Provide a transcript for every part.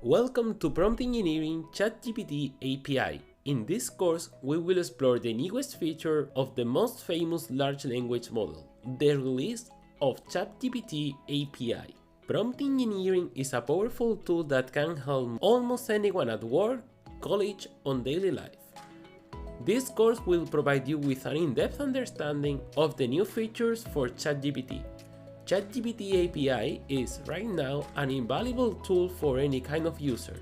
Welcome to Prompt Engineering ChatGPT API. In this course, we will explore the newest feature of the most famous large language model, the release of ChatGPT API. Prompt engineering is a powerful tool that can help almost anyone at work, college, or daily life. This course will provide you with an in-depth understanding of the new features for ChatGPT. ChatGPT API is right now an invaluable tool for any kind of user,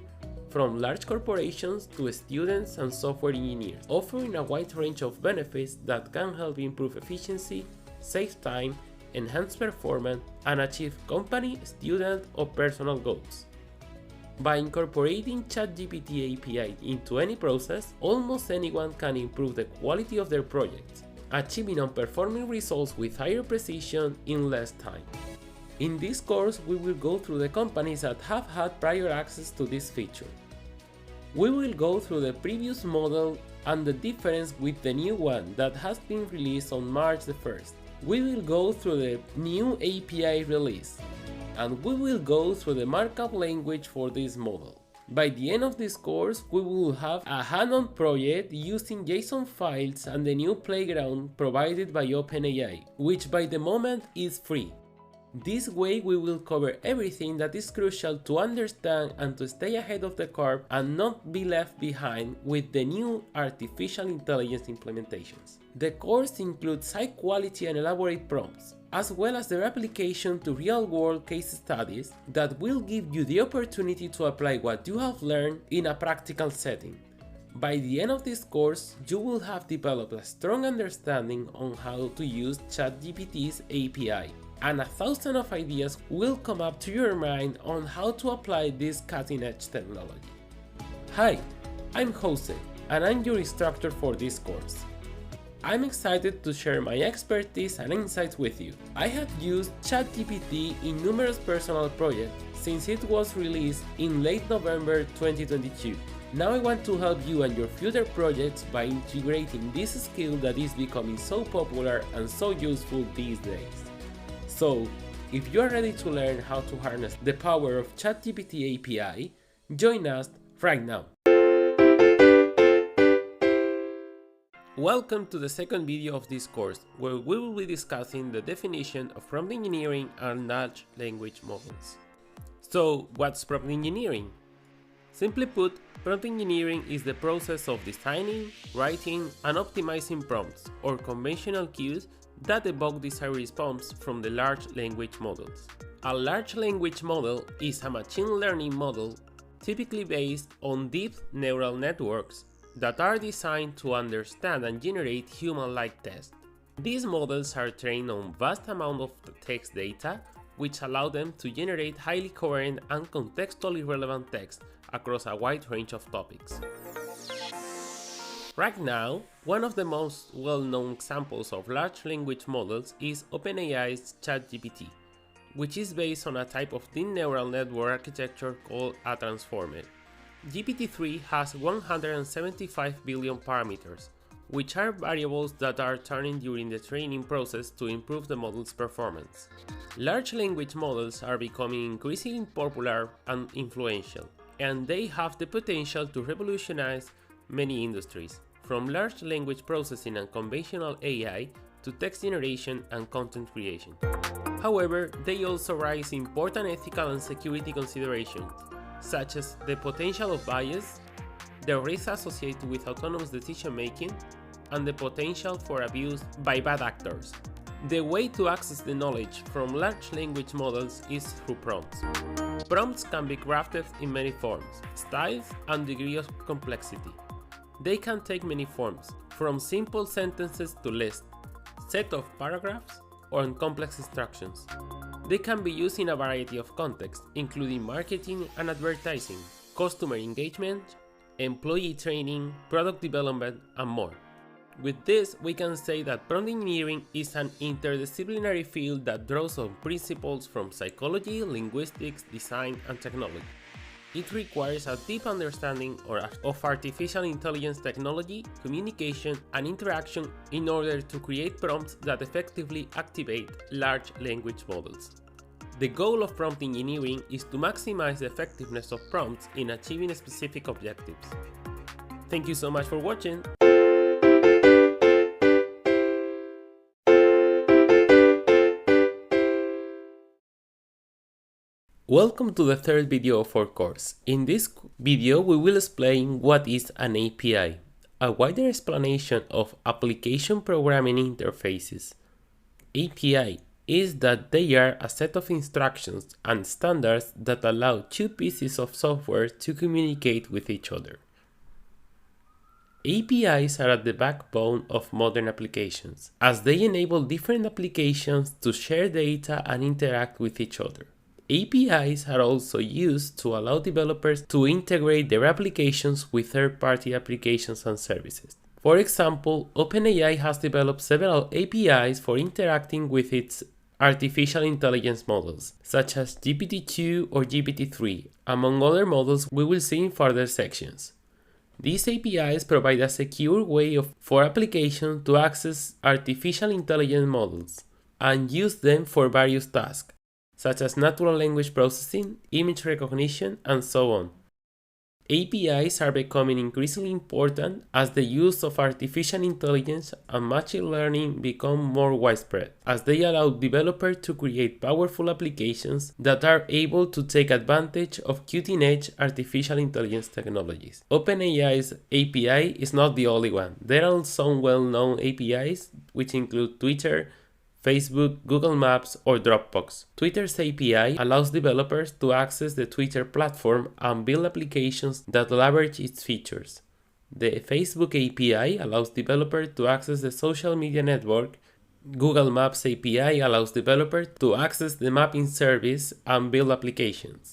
from large corporations to students and software engineers, offering a wide range of benefits that can help improve efficiency, save time, enhance performance, and achieve company, student, or personal goals. By incorporating ChatGPT API into any process, almost anyone can improve the quality of their projects, achieving and performing results with higher precision in less time. In this course, we will go through the companies that have had prior access to this feature. We will go through the previous model and the difference with the new one that has been released on March the 1st. We will go through the new API release, and we will go through the markup language for this model. By the end of this course, we will have a hand-on project using JSON files and the new playground provided by OpenAI, which by the moment is free. This way we will cover everything that is crucial to understand and to stay ahead of the curve and not be left behind with the new artificial intelligence implementations. The course includes high quality and elaborate prompts, as well as their application to real-world case studies that will give you the opportunity to apply what you have learned in a practical setting. By the end of this course, you will have developed a strong understanding on how to use ChatGPT's API, and 1,000 of ideas will come up to your mind on how to apply this cutting-edge technology. Hi, I'm Jose, and I'm your instructor for this course. I'm excited to share my expertise and insights with you. I have used ChatGPT in numerous personal projects since it was released in late November 2022. Now I want to help you and your future projects by integrating this skill that is becoming so popular and so useful these days. So, if you are ready to learn how to harness the power of ChatGPT API, join us right now. Welcome to the second video of this course, where we will be discussing the definition of prompt engineering and large language models. So, what's prompt engineering? Simply put, prompt engineering is the process of designing, writing, and optimizing prompts, or conventional cues that evoke desired response from the large language models. A large language model is a machine learning model typically based on deep neural networks that are designed to understand and generate human-like text. These models are trained on vast amount of text data, which allow them to generate highly coherent and contextually relevant text across a wide range of topics. Right now, one of the most well-known examples of large language models is OpenAI's ChatGPT, which is based on a type of deep neural network architecture called a transformer. GPT-3 has 175 billion parameters, which are variables that are turning during the training process to improve the model's performance. Large language models are becoming increasingly popular and influential, and they have the potential to revolutionize many industries, from large language processing and conventional AI to text generation and content creation. However, they also raise important ethical and security considerations, such as the potential of bias, the risks associated with autonomous decision-making, and the potential for abuse by bad actors. The way to access the knowledge from large language models is through prompts. Prompts can be crafted in many forms, styles, and degree of complexity. They can take many forms, from simple sentences to lists, set of paragraphs, or in complex instructions. They can be used in a variety of contexts, including marketing and advertising, customer engagement, employee training, product development, and more. With this, we can say that prompt engineering is an interdisciplinary field that draws on principles from psychology, linguistics, design, and technology. It requires a deep understanding of artificial intelligence technology, communication, and interaction in order to create prompts that effectively activate large language models. The goal of prompt engineering is to maximize the effectiveness of prompts in achieving specific objectives. Thank you so much for watching. Welcome to the third video of our course. In this video, we will explain what is an API, a wider explanation of application programming interfaces. API is that they are a set of instructions and standards that allow two pieces of software to communicate with each other. APIs are at the backbone of modern applications, as they enable different applications to share data and interact with each other. APIs are also used to allow developers to integrate their applications with third-party applications and services. For example, OpenAI has developed several APIs for interacting with its artificial intelligence models, such as GPT-2 or GPT-3, among other models we will see in further sections. These APIs provide a secure way for applications to access artificial intelligence models and use them for various tasks, such as natural language processing, image recognition, and so on. APIs are becoming increasingly important as the use of artificial intelligence and machine learning become more widespread, as they allow developers to create powerful applications that are able to take advantage of cutting-edge artificial intelligence technologies. OpenAI's API is not the only one. There are some well-known APIs, which include Twitter, Facebook, Google Maps, or Dropbox. Twitter's API allows developers to access the Twitter platform and build applications that leverage its features. The Facebook API allows developers to access the social media network. Google Maps API allows developers to access the mapping service and build applications.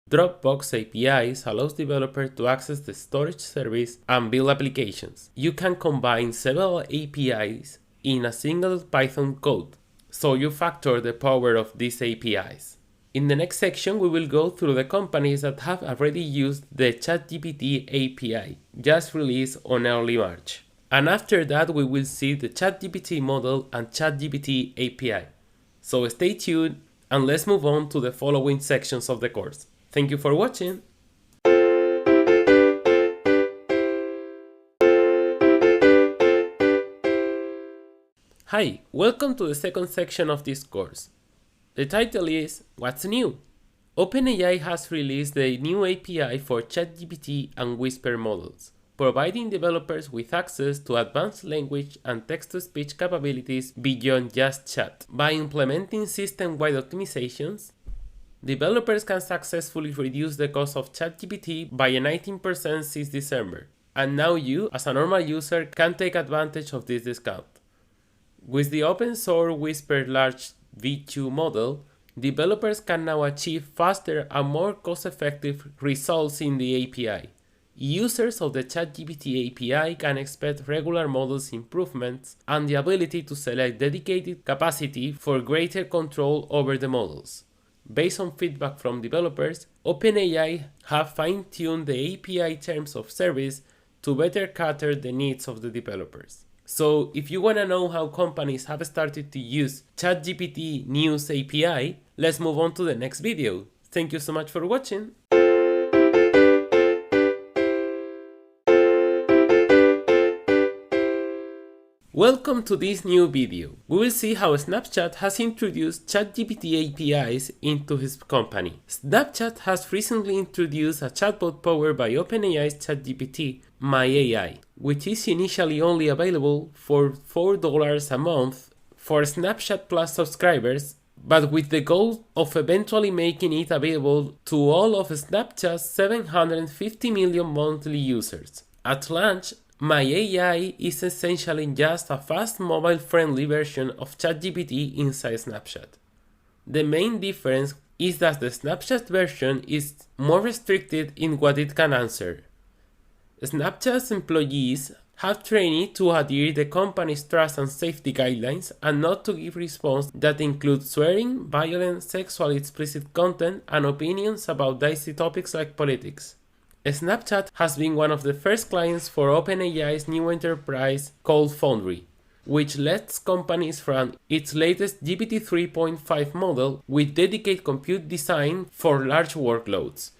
Dropbox APIs allows developers to access the storage service and build applications. You can combine several APIs in a single Python code, so you factor the power of these APIs. In the next section, we will go through the companies that have already used the ChatGPT API, just released on early March. And after that, we will see the ChatGPT model and ChatGPT API. So stay tuned and let's move on to the following sections of the course. Thank you for watching. Hi, welcome to the second section of this course. The title is What's New? OpenAI has released the new API for ChatGPT and Whisper models, providing developers with access to advanced language and text-to-speech capabilities beyond just chat. By implementing system-wide optimizations, developers can successfully reduce the cost of ChatGPT by 19% since December, and now you, as a normal user, can take advantage of this discount. With the open-source Whisper Large V2 model, developers can now achieve faster and more cost-effective results in the API. Users of the ChatGPT API can expect regular models improvements and the ability to select dedicated capacity for greater control over the models. Based on feedback from developers, OpenAI have fine-tuned the API terms of service to better cater the needs of the developers. So if you want to know how companies have started to use ChatGPT News API, let's move on to the next video. Thank you so much for watching. Welcome to this new video. We will see how Snapchat has introduced ChatGPT APIs into his company. Snapchat has recently introduced a chatbot powered by OpenAI's ChatGPT API, which is initially only available for $4 a month for Snapchat Plus subscribers, but with the goal of eventually making it available to all of Snapchat's 750 million monthly users. At launch, My AI is essentially just a fast mobile-friendly version of ChatGPT inside Snapchat. The main difference is that the Snapchat version is more restricted in what it can answer. Snapchat's employees have trained it to adhere the company's trust and safety guidelines and not to give response that include swearing, violent, sexually explicit content, and opinions about dicey topics like politics. Snapchat has been one of the first clients for OpenAI's new enterprise called Foundry. which lets companies run its latest GPT 3.5 model with dedicated compute design for large workloads.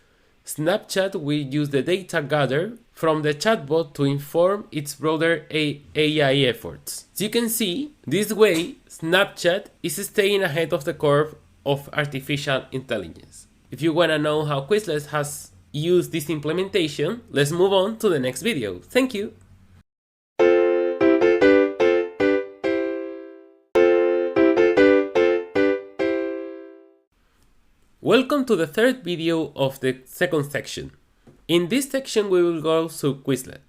Snapchat will use the data gathered from the chatbot to inform its broader AI efforts. As you can see, this way, Snapchat is staying ahead of the curve of artificial intelligence. If you want to know how Quizlet has used this implementation, let's move on to the next video. Thank you! Welcome to the third video of the second section. In this section we will go through Quizlet.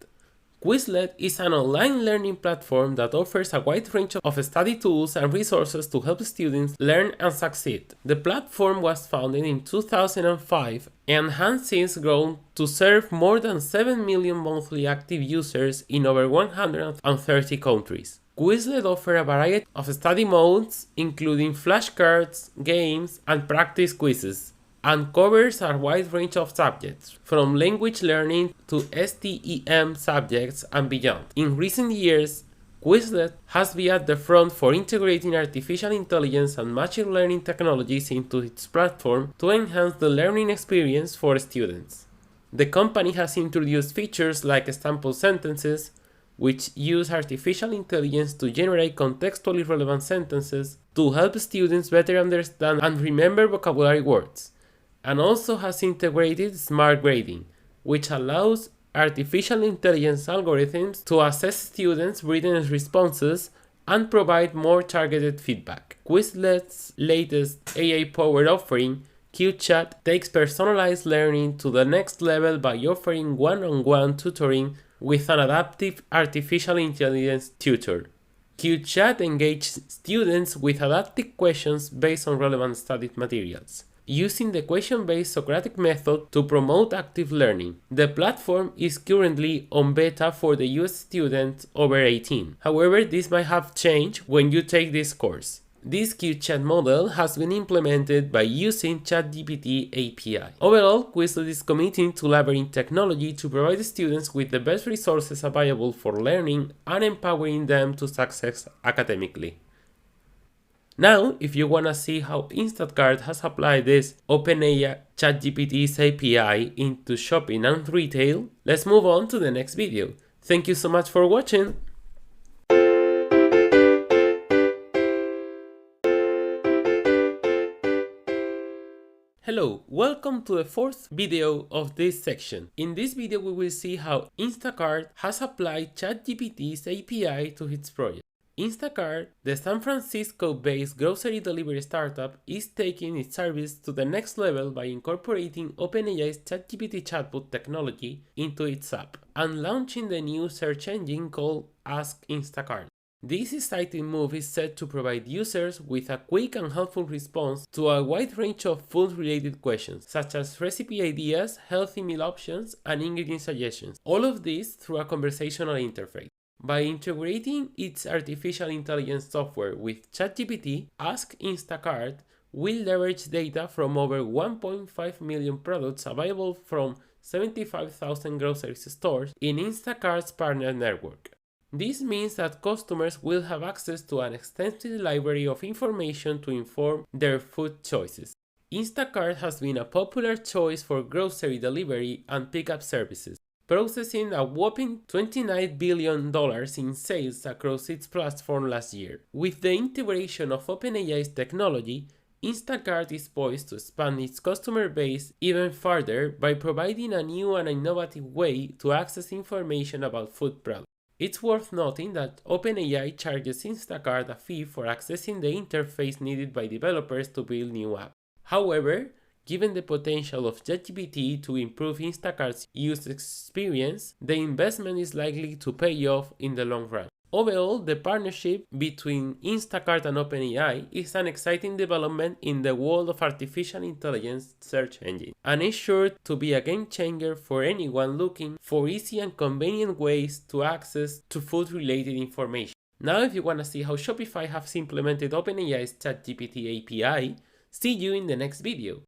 Quizlet is an online learning platform that offers a wide range of study tools and resources to help students learn and succeed. The platform was founded in 2005 and has since grown to serve more than 7 million monthly active users in over 130 countries. Quizlet offers a variety of study modes, including flashcards, games, and practice quizzes, and covers a wide range of subjects, from language learning to STEM subjects and beyond. In recent years, Quizlet has been at the front for integrating artificial intelligence and machine learning technologies into its platform to enhance the learning experience for students. The company has introduced features like sample sentences, which use artificial intelligence to generate contextually relevant sentences to help students better understand and remember vocabulary words, and also has integrated smart grading, which allows artificial intelligence algorithms to assess students' written responses and provide more targeted feedback. Quizlet's latest AI-powered offering, QChat, takes personalized learning to the next level by offering one-on-one tutoring with an adaptive artificial intelligence tutor. QChat engages students with adaptive questions based on relevant studied materials, using the question-based Socratic method to promote active learning. The platform is currently on beta for the US students over 18. However, this might have changed when you take this course. This QChat model has been implemented by using ChatGPT API. Overall, Quizlet is committing to leveraging technology to provide students with the best resources available for learning and empowering them to success academically. Now, if you want to see how Instacart has applied this OpenAI ChatGPT's API into shopping and retail, let's move on to the next video. Thank you so much for watching! Hello, welcome to the fourth video of this section. In this video we will see how Instacart has applied ChatGPT's API to its project. Instacart, the San Francisco-based grocery delivery startup, is taking its service to the next level by incorporating OpenAI's ChatGPT chatbot technology into its app and launching the new search engine called Ask Instacart. This exciting move is set to provide users with a quick and helpful response to a wide range of food-related questions, such as recipe ideas, healthy meal options, and ingredient suggestions. All of this through a conversational interface. By integrating its artificial intelligence software with ChatGPT, Ask Instacart will leverage data from over 1.5 million products available from 75,000 grocery stores in Instacart's partner network. This means that customers will have access to an extensive library of information to inform their food choices. Instacart has been a popular choice for grocery delivery and pickup services, processing a whopping $29 billion in sales across its platform last year. With the integration of OpenAI's technology, Instacart is poised to expand its customer base even further by providing a new and innovative way to access information about food products. It's worth noting that OpenAI charges Instacart a fee for accessing the interface needed by developers to build new apps. However, given the potential of ChatGPT to improve Instacart's user experience, the investment is likely to pay off in the long run. Overall, the partnership between Instacart and OpenAI is an exciting development in the world of artificial intelligence search engine, and is sure to be a game changer for anyone looking for easy and convenient ways to access to food-related information. Now, if you want to see how Shopify has implemented OpenAI's ChatGPT API, see you in the next video.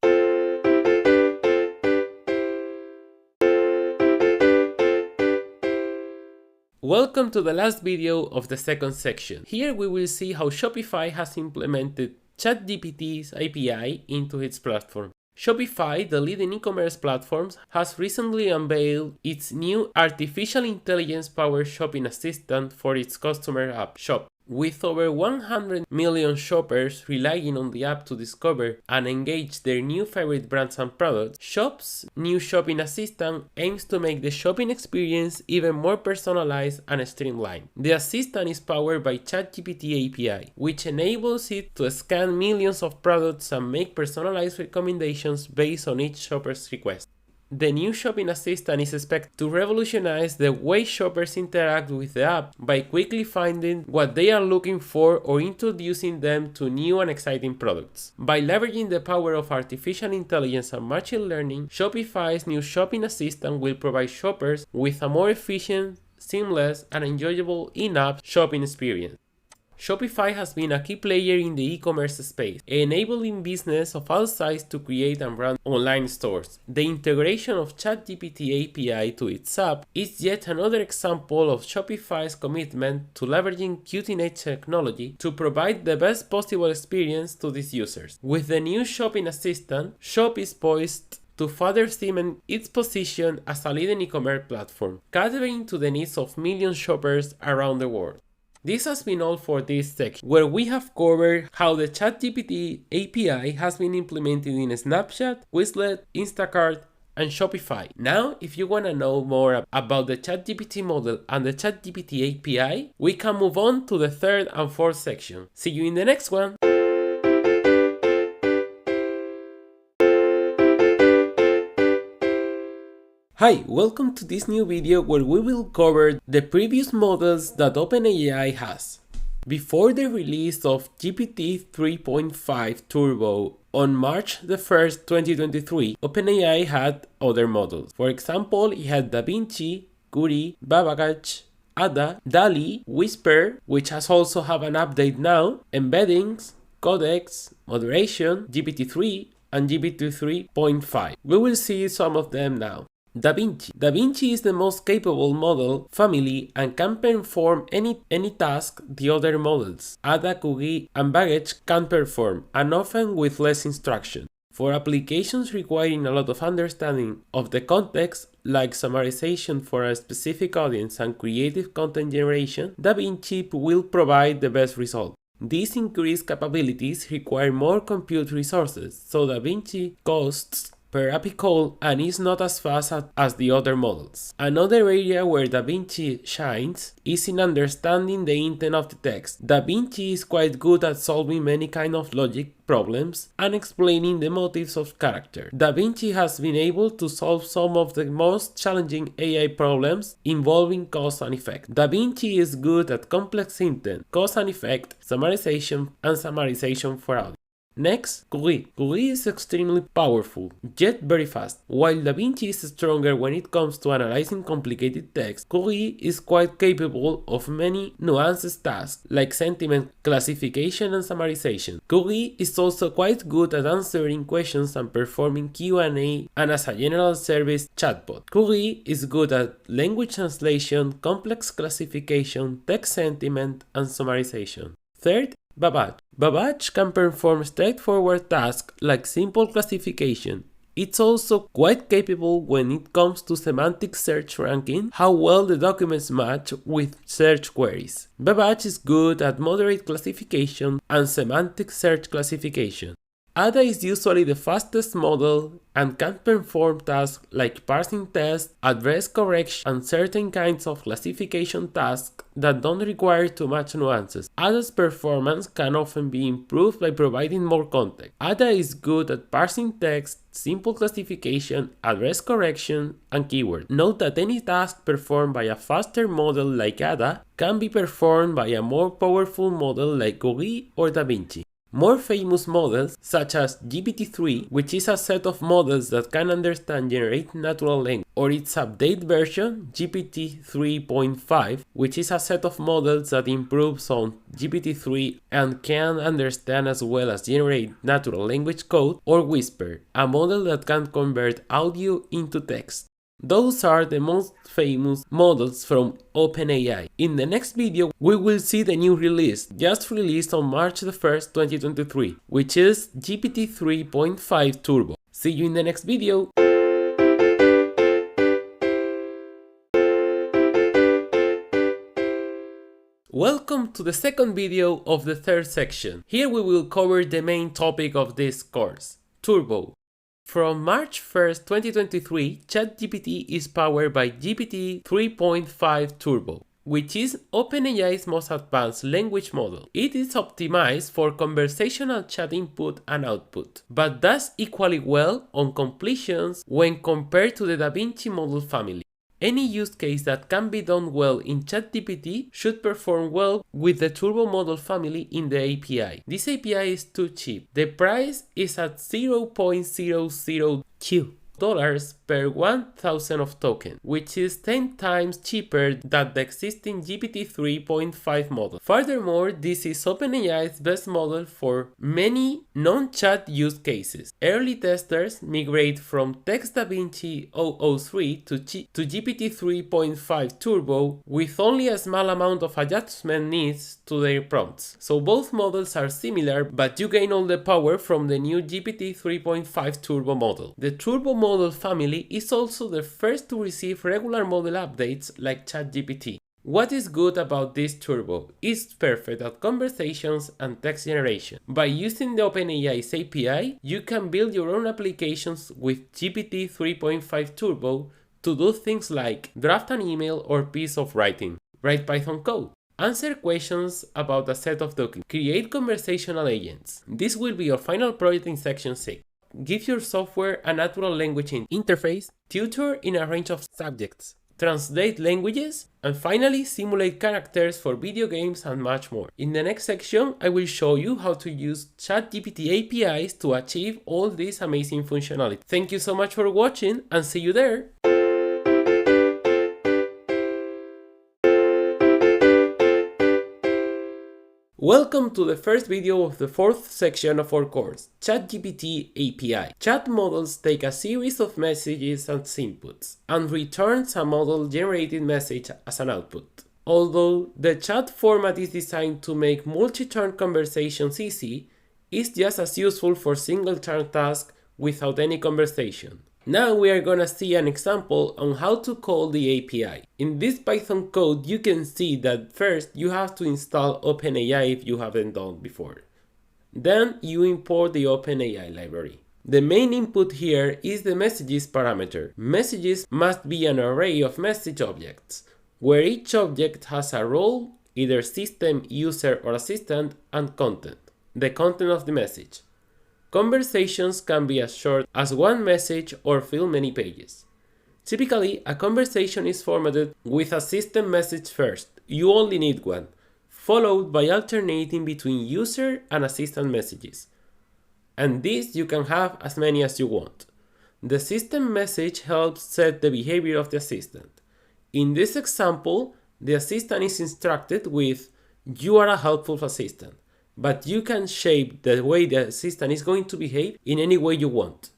Welcome to the last video of the second section. Here we will see how Shopify has implemented ChatGPT's API into its platform. Shopify, the leading e-commerce platform, has recently unveiled its new artificial intelligence-powered shopping assistant for its customer app, Shop. With over 100 million shoppers relying on the app to discover and engage their new favorite brands and products, Shop's new shopping assistant aims to make the shopping experience even more personalized and streamlined. The assistant is powered by ChatGPT API, which enables it to scan millions of products and make personalized recommendations based on each shopper's request. The new shopping assistant is expected to revolutionize the way shoppers interact with the app by quickly finding what they are looking for or introducing them to new and exciting products. By leveraging the power of artificial intelligence and machine learning, Shopify's new shopping assistant will provide shoppers with a more efficient, seamless, and enjoyable in-app shopping experience. Shopify has been a key player in the e-commerce space, enabling businesses of all sizes to create and run online stores. The integration of ChatGPT API to its app is yet another example of Shopify's commitment to leveraging cutting-edge technology to provide the best possible experience to its users. With the new shopping assistant, Shop is poised to further cement its position as a leading e-commerce platform, catering to the needs of millions of shoppers around the world. This has been all for this section, where we have covered how the ChatGPT API has been implemented in Snapchat, Quizlet, Instacart, and Shopify. Now, if you want to know more about the ChatGPT model and the ChatGPT API, we can move on to the third and fourth section. See you in the next one! Hi, welcome to this new video where we will cover the previous models that OpenAI has. Before the release of GPT 3.5 Turbo on March the 1st, 2023, OpenAI had other models. For example, it had DaVinci, Curie, Babbage, Ada, DALL-E, Whisper, which has also have an update now, Embeddings, Codex, Moderation, GPT-3, and GPT 3.5. We will see some of them now. DaVinci. DaVinci is the most capable model family and can perform any task the other models, Ada, Curie, and Babbage can perform, and often with less instruction. For applications requiring a lot of understanding of the context, like summarization for a specific audience and creative content generation, DaVinci will provide the best result. These increased capabilities require more compute resources, so DaVinci costs per API call and is not as fast as the other models. Another area where DaVinci shines is in understanding the intent of the text. DaVinci is quite good at solving many kind of logic problems and explaining the motives of character. DaVinci has been able to solve some of the most challenging AI problems involving cause and effect. DaVinci is good at complex intent, cause and effect, summarization, and summarization for audio. Next, Curie. Curie is extremely powerful, yet very fast. While DaVinci is stronger when it comes to analyzing complicated text, Curie is quite capable of many nuanced tasks, like sentiment classification and summarization. Curie is also quite good at answering questions and performing Q&A and as a general service chatbot. Curie is good at language translation, complex classification, text sentiment, and summarization. Third, Babbage. Babbage can perform straightforward tasks like simple classification. It's also quite capable when it comes to semantic search ranking, how well the documents match with search queries. Babbage is good at moderate classification and semantic search classification. Ada is usually the fastest model and can perform tasks like parsing tests, address correction, and certain kinds of classification tasks that don't require too much nuances. Ada's performance can often be improved by providing more context. Ada is good at parsing text, simple classification, address correction, and keyword. Note that any task performed by a faster model like Ada can be performed by a more powerful model like Curie or DaVinci. More famous models, such as GPT-3, which is a set of models that can understand generate natural language, or its update version, GPT 3.5, which is a set of models that improves on GPT-3 and can understand as well as generate natural language code, or Whisper, a model that can convert audio into text. Those are the most famous models from OpenAI. In the next video, we will see the new release, just released on March the 1st, 2023, which is GPT 3.5 Turbo. See you in the next video! Welcome to the second video of the third section. Here we will cover the main topic of this course, Turbo. From March 1st, 2023, ChatGPT is powered by GPT 3.5 Turbo, which is OpenAI's most advanced language model. It is optimized for conversational chat input and output, but does equally well on completions when compared to the DaVinci model family. Any use case that can be done well in ChatGPT should perform well with the Turbo model family in the API. This API is too cheap. The price is at $0.002 per 1,000 of token, which is 10 times cheaper than the existing GPT 3.5 model. Furthermore, this is OpenAI's best model for many non-chat use cases. Early testers migrate from Text DaVinci 003 to GPT 3.5 Turbo with only a small amount of adjustment needs to their prompts. So both models are similar, but you gain all the power from the new GPT 3.5 Turbo model. The Turbo model family is also the first to receive regular model updates like ChatGPT. What is good about this Turbo? It's perfect at conversations and text generation. By using the OpenAI's API, you can build your own applications with GPT 3.5 Turbo to do things like draft an email or piece of writing, write Python code, answer questions about a set of documents, create conversational agents. This will be your final project in section 6. Give your software a natural language interface, tutor in a range of subjects, translate languages, and finally simulate characters for video games and much more. In the next section, I will show you how to use ChatGPT APIs to achieve all this amazing functionality. Thank you so much for watching and see you there! Welcome to the first video of the fourth section of our course, ChatGPT API. Chat models take a series of messages as inputs and returns a model-generated message as an output. Although the chat format is designed to make multi-turn conversations easy, it's just as useful for single-turn tasks without any conversation. Now we are gonna see an example on how to call the API. In this Python code, you can see that first you have to install OpenAI if you haven't done before. Then you import the OpenAI library. The main input here is the messages parameter. Messages must be an array of message objects, where each object has a role, either system, user, or assistant, and content, the content of the message. Conversations can be as short as one message or fill many pages. Typically, a conversation is formatted with a system message first, you only need one, followed by alternating between user and assistant messages. And this you can have as many as you want. The system message helps set the behavior of the assistant. In this example, the assistant is instructed with, "You are a helpful assistant." But you can shape the way the assistant is going to behave in any way you want.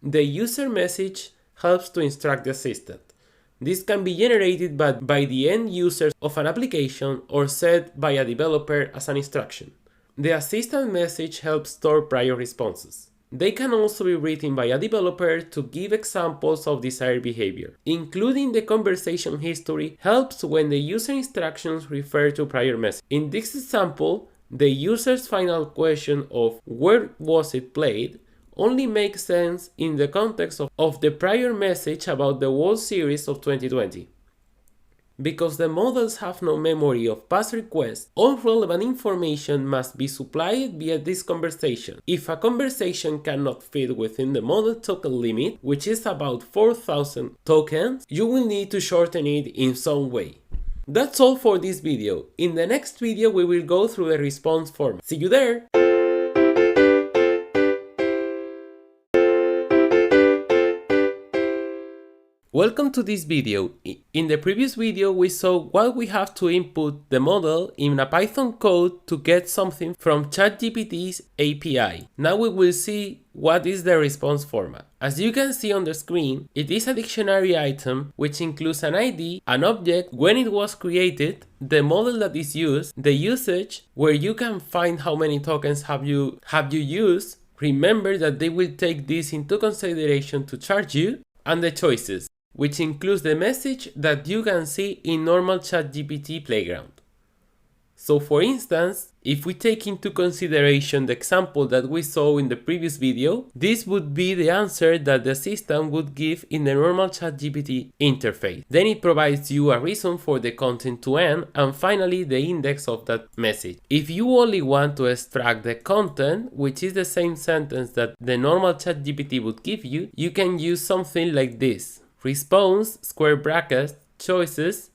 The user message helps to instruct the assistant. This can be generated by the end users of an application or set by a developer as an instruction. The assistant message helps store prior responses. They can also be written by a developer to give examples of desired behavior. Including the conversation history helps when the user instructions refer to prior messages. In this example, the user's final question of "where was it played" only makes sense in the context of the prior message about the World Series of 2020. Because the models have no memory of past requests, all relevant information must be supplied via this conversation. If a conversation cannot fit within the model token limit, which is about 4,000 tokens, you will need to shorten it in some way. That's all for this video. In the next video we will go through the response format. See you there! Welcome to this video. In the previous video we saw what we have to input the model in a Python code to get something from ChatGPT's API. Now we will see what is the response format. As you can see on the screen, it is a dictionary item which includes an ID, an object, when it was created, the model that is used, the usage, where you can find how many tokens have you used. Remember that they will take this into consideration to charge you, and the choices, which includes the message that you can see in normal ChatGPT Playground. So for instance, if we take into consideration the example that we saw in the previous video, this would be the answer that the system would give in the normal ChatGPT interface. Then it provides you a reason for the content to end, and finally the index of that message. If you only want to extract the content, which is the same sentence that the normal ChatGPT would give you, you can use something like this: response, square brackets, choices,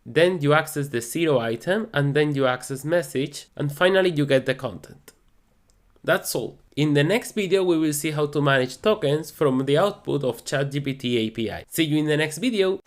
then you access the 0 item, and then you access message, and finally you get the content. That's all. In the next video we will see how to manage tokens from the output of ChatGPT API. See you in the next video!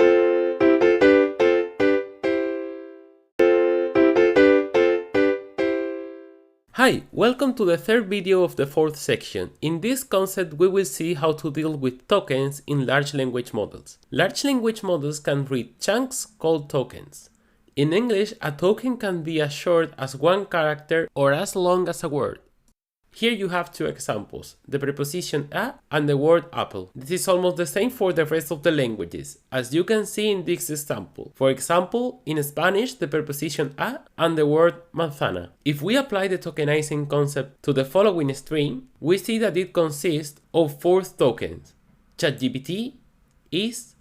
Hi, welcome to the third video of the fourth section. In this concept we will see how to deal with tokens in large language models. Large language models can read chunks called tokens. In English, a token can be as short as one character or as long as a word. Here you have two examples, the preposition a and the word apple. This is almost the same for the rest of the languages, as you can see in this example. For example, in Spanish, the preposition a and the word manzana. If we apply the tokenizing concept to the following string, we see that it consists of 4 tokens: ChatGPT, is,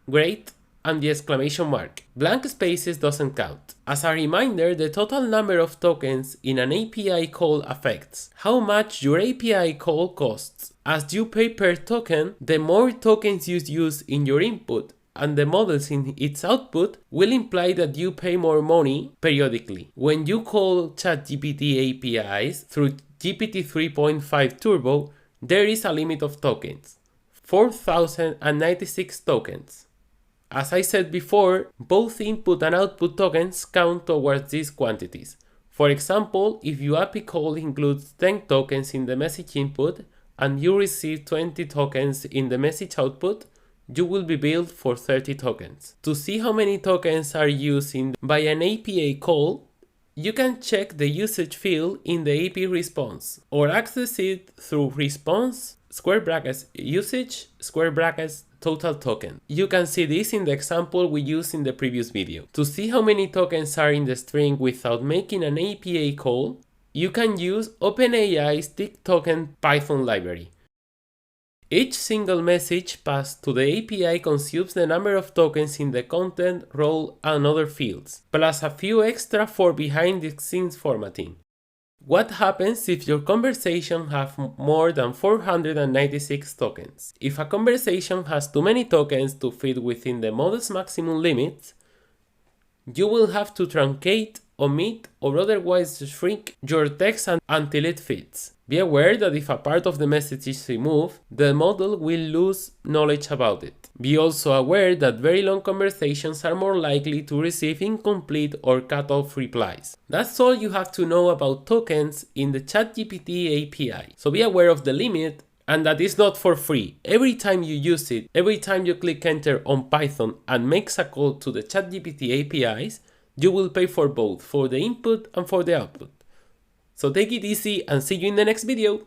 great, and the exclamation mark. Blank spaces doesn't count. As a reminder, the total number of tokens in an API call affects how much your API call costs. As you pay per token, the more tokens you use in your input and the models in its output will imply that you pay more money periodically. When you call ChatGPT APIs through GPT 3.5 Turbo, there is a limit of tokens, 4,096 tokens. As I said before, both input and output tokens count towards these quantities. For example, if your API call includes 10 tokens in the message input and you receive 20 tokens in the message output, you will be billed for 30 tokens. To see how many tokens are used by an API call, you can check the usage field in the API response or access it through response, square brackets, usage, square brackets, total token. You can see this in the example we used in the previous video. To see how many tokens are in the string without making an API call, you can use OpenAI's tick token Python library. Each single message passed to the API consumes the number of tokens in the content, role, and other fields, plus a few extra for behind the scenes formatting. What happens if your conversation has more than 496 tokens? If a conversation has too many tokens to fit within the model's maximum limits, you will have to truncate, omit, or otherwise shrink your text until it fits. Be aware that if a part of the message is removed, the model will lose knowledge about it. Be also aware that very long conversations are more likely to receive incomplete or cut off replies. That's all you have to know about tokens in the ChatGPT API. So be aware of the limit and that it's not for free. Every time you use it, every time you click enter on Python and makes a call to the ChatGPT APIs, you will pay for both, for the input and for the output. So take it easy and see you in the next video.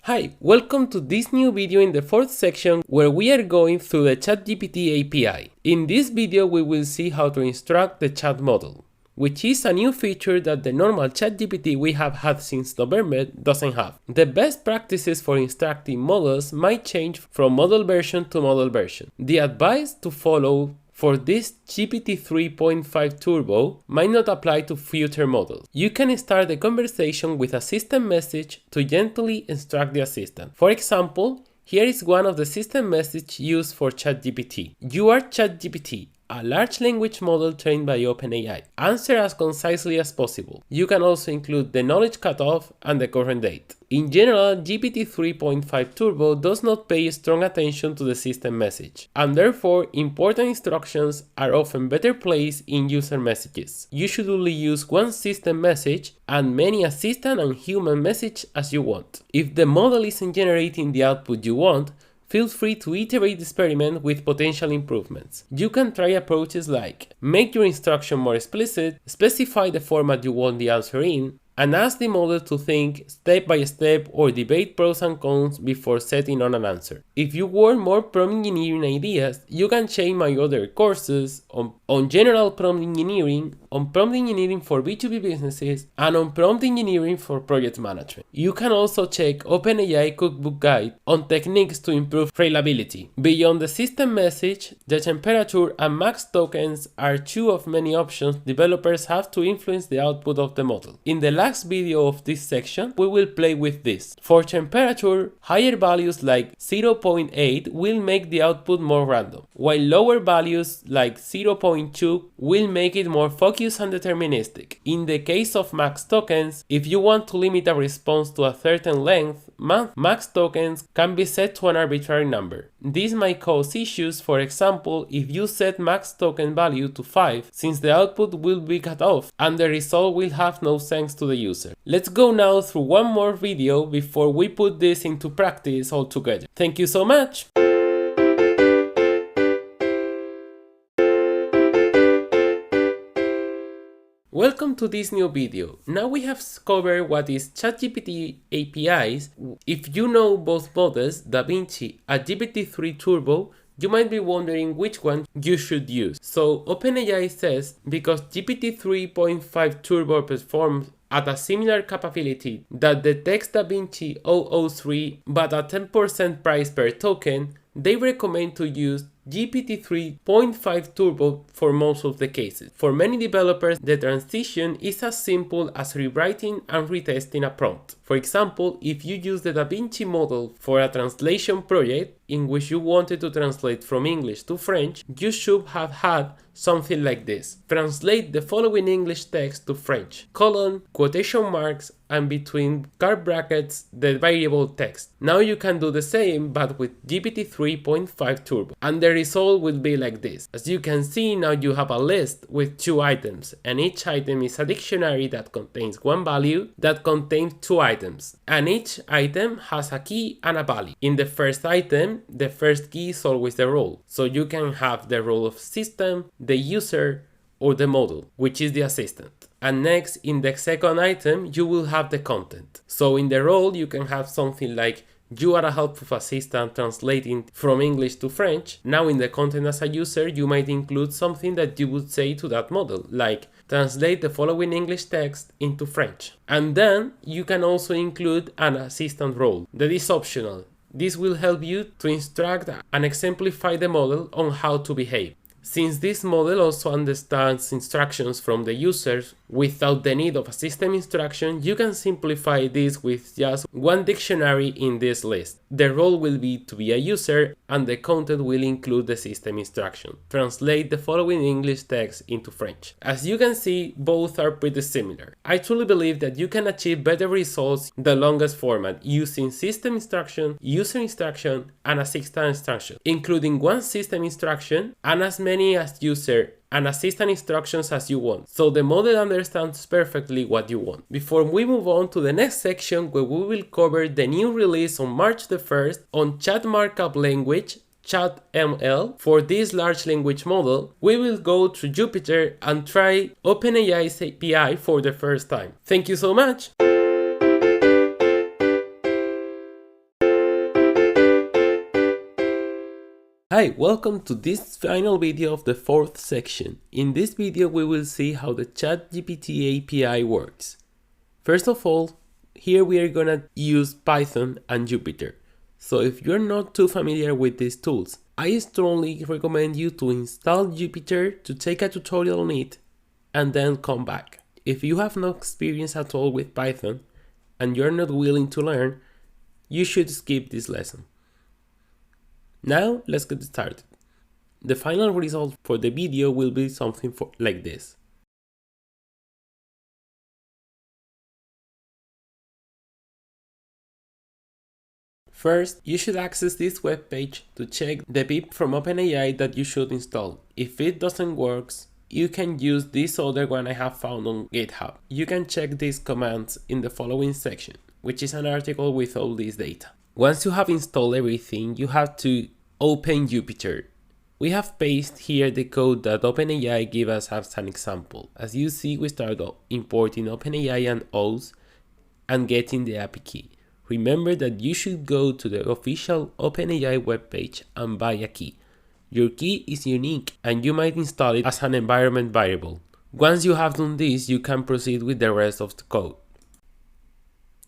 Hi, welcome to this new video in the fourth section where we are going through the ChatGPT API. In this video we will see how to instruct the chat model, which is a new feature that the normal ChatGPT we have had since November doesn't have. The best practices for instructing models might change from model version to model version. The advice to follow for this GPT 3.5 Turbo might not apply to future models. You can start the conversation with a system message to gently instruct the assistant. For example, here is one of the system messages used for ChatGPT. You are ChatGPT. a large language model trained by OpenAI. Answer as concisely as possible. You can also include the knowledge cutoff and the current date. In general, GPT 3.5 Turbo does not pay strong attention to the system message, and therefore important instructions are often better placed in user messages. You should only use one system message and many assistant and human message as you want. If the model isn't generating the output you want, feel free to iterate the experiment with potential improvements. You can try approaches like make your instruction more explicit, specify the format you want the answer in, and ask the model to think step by step or debate pros and cons before setting on an answer. If you want more prompt engineering ideas, you can check my other courses on general prompt engineering, on prompt engineering for B2B businesses, and on prompt engineering for project management. You can also check OpenAI Cookbook Guide on techniques to improve reliability. Beyond the system message, the temperature and max tokens are two of many options developers have to influence the output of the model. In the last video of this section, we will play with this. For temperature, higher values like 0.8 will make the output more random, while lower values like 0.2 will make it more focused and deterministic. In the case of max tokens, if you want to limit a response to a certain length, max tokens can be set to an arbitrary number. This might cause issues, for example, if you set max token value to 5, since the output will be cut off and the result will have no sense to the user. Let's go now through one more video before we put this into practice altogether. Thank you so much! Welcome to this new video. Now we have covered what is ChatGPT APIs. If you know both models, DaVinci and GPT-3 Turbo, you might be wondering which one you should use. So OpenAI says because GPT 3.5 Turbo performs at a similar capability that detects DaVinci 003 but at 10% price per token, they recommend to use GPT 3.5 Turbo for most of the cases. For many developers, the transition is as simple as rewriting and retesting a prompt. For example, if you use the DaVinci model for a translation project in which you wanted to translate from English to French, you should have had something like this. Translate the following English text to French, quotation marks, and between curly brackets the variable text. Now you can do the same but with GPT 3.5 Turbo, and the result will be like this. As you can see, now you have a list with 2 items, and each item is a dictionary that contains one value that contains 2 items, and each item has a key and a value. In the first item, the first key is always the role, so you can have the role of system, the user, or the model, which is the assistant. And next, in the second item, you will have the content. So in the role, you can have something like you are a helpful assistant translating from English to French. Now in the content as a user, you might include something that you would say to that model, like translate the following English text into French. And then you can also include an assistant role that is optional. This will help you to instruct and exemplify the model on how to behave. Since this model also understands instructions from the users without the need of a system instruction, you can simplify this with just one dictionary in this list. The role will be to be a user, and the content will include the system instruction. Translate the following English text into French. As you can see, both are pretty similar. I truly believe that you can achieve better results in the longest format using system instruction, user instruction, and assistant instruction, including one system instruction and as many as user and assistant instructions as you want, so the model understands perfectly what you want. Before we move on to the next section where we will cover the new release on March the 1st on chat markup language, ChatML, for this large language model, we will go to Jupyter and try OpenAI's API for the first time. Thank you so much! Hi, welcome to this final video of the 4th section. In this video we will see how the ChatGPT API works. First of all, here we are gonna use Python and Jupyter. So if you're not too familiar with these tools, I strongly recommend you to install Jupyter to take a tutorial on it and then come back. If you have no experience at all with Python and you're not willing to learn, you should skip this lesson. Now, let's get started. the final result for the video will be something like this. First, you should access this web page to check the pip from OpenAI that you should install. If it doesn't work, you can use this other one I have found on GitHub. You can check these commands in the following section, which is an article with all this data. Once you have installed everything, you have to open Jupyter. We have pasted here the code that OpenAI gave us as an example. As you see, we start importing OpenAI and OS and getting the API key. Remember that you should go to the official OpenAI webpage and buy a key. Your key is unique and you might install it as an environment variable. Once you have done this, you can proceed with the rest of the code.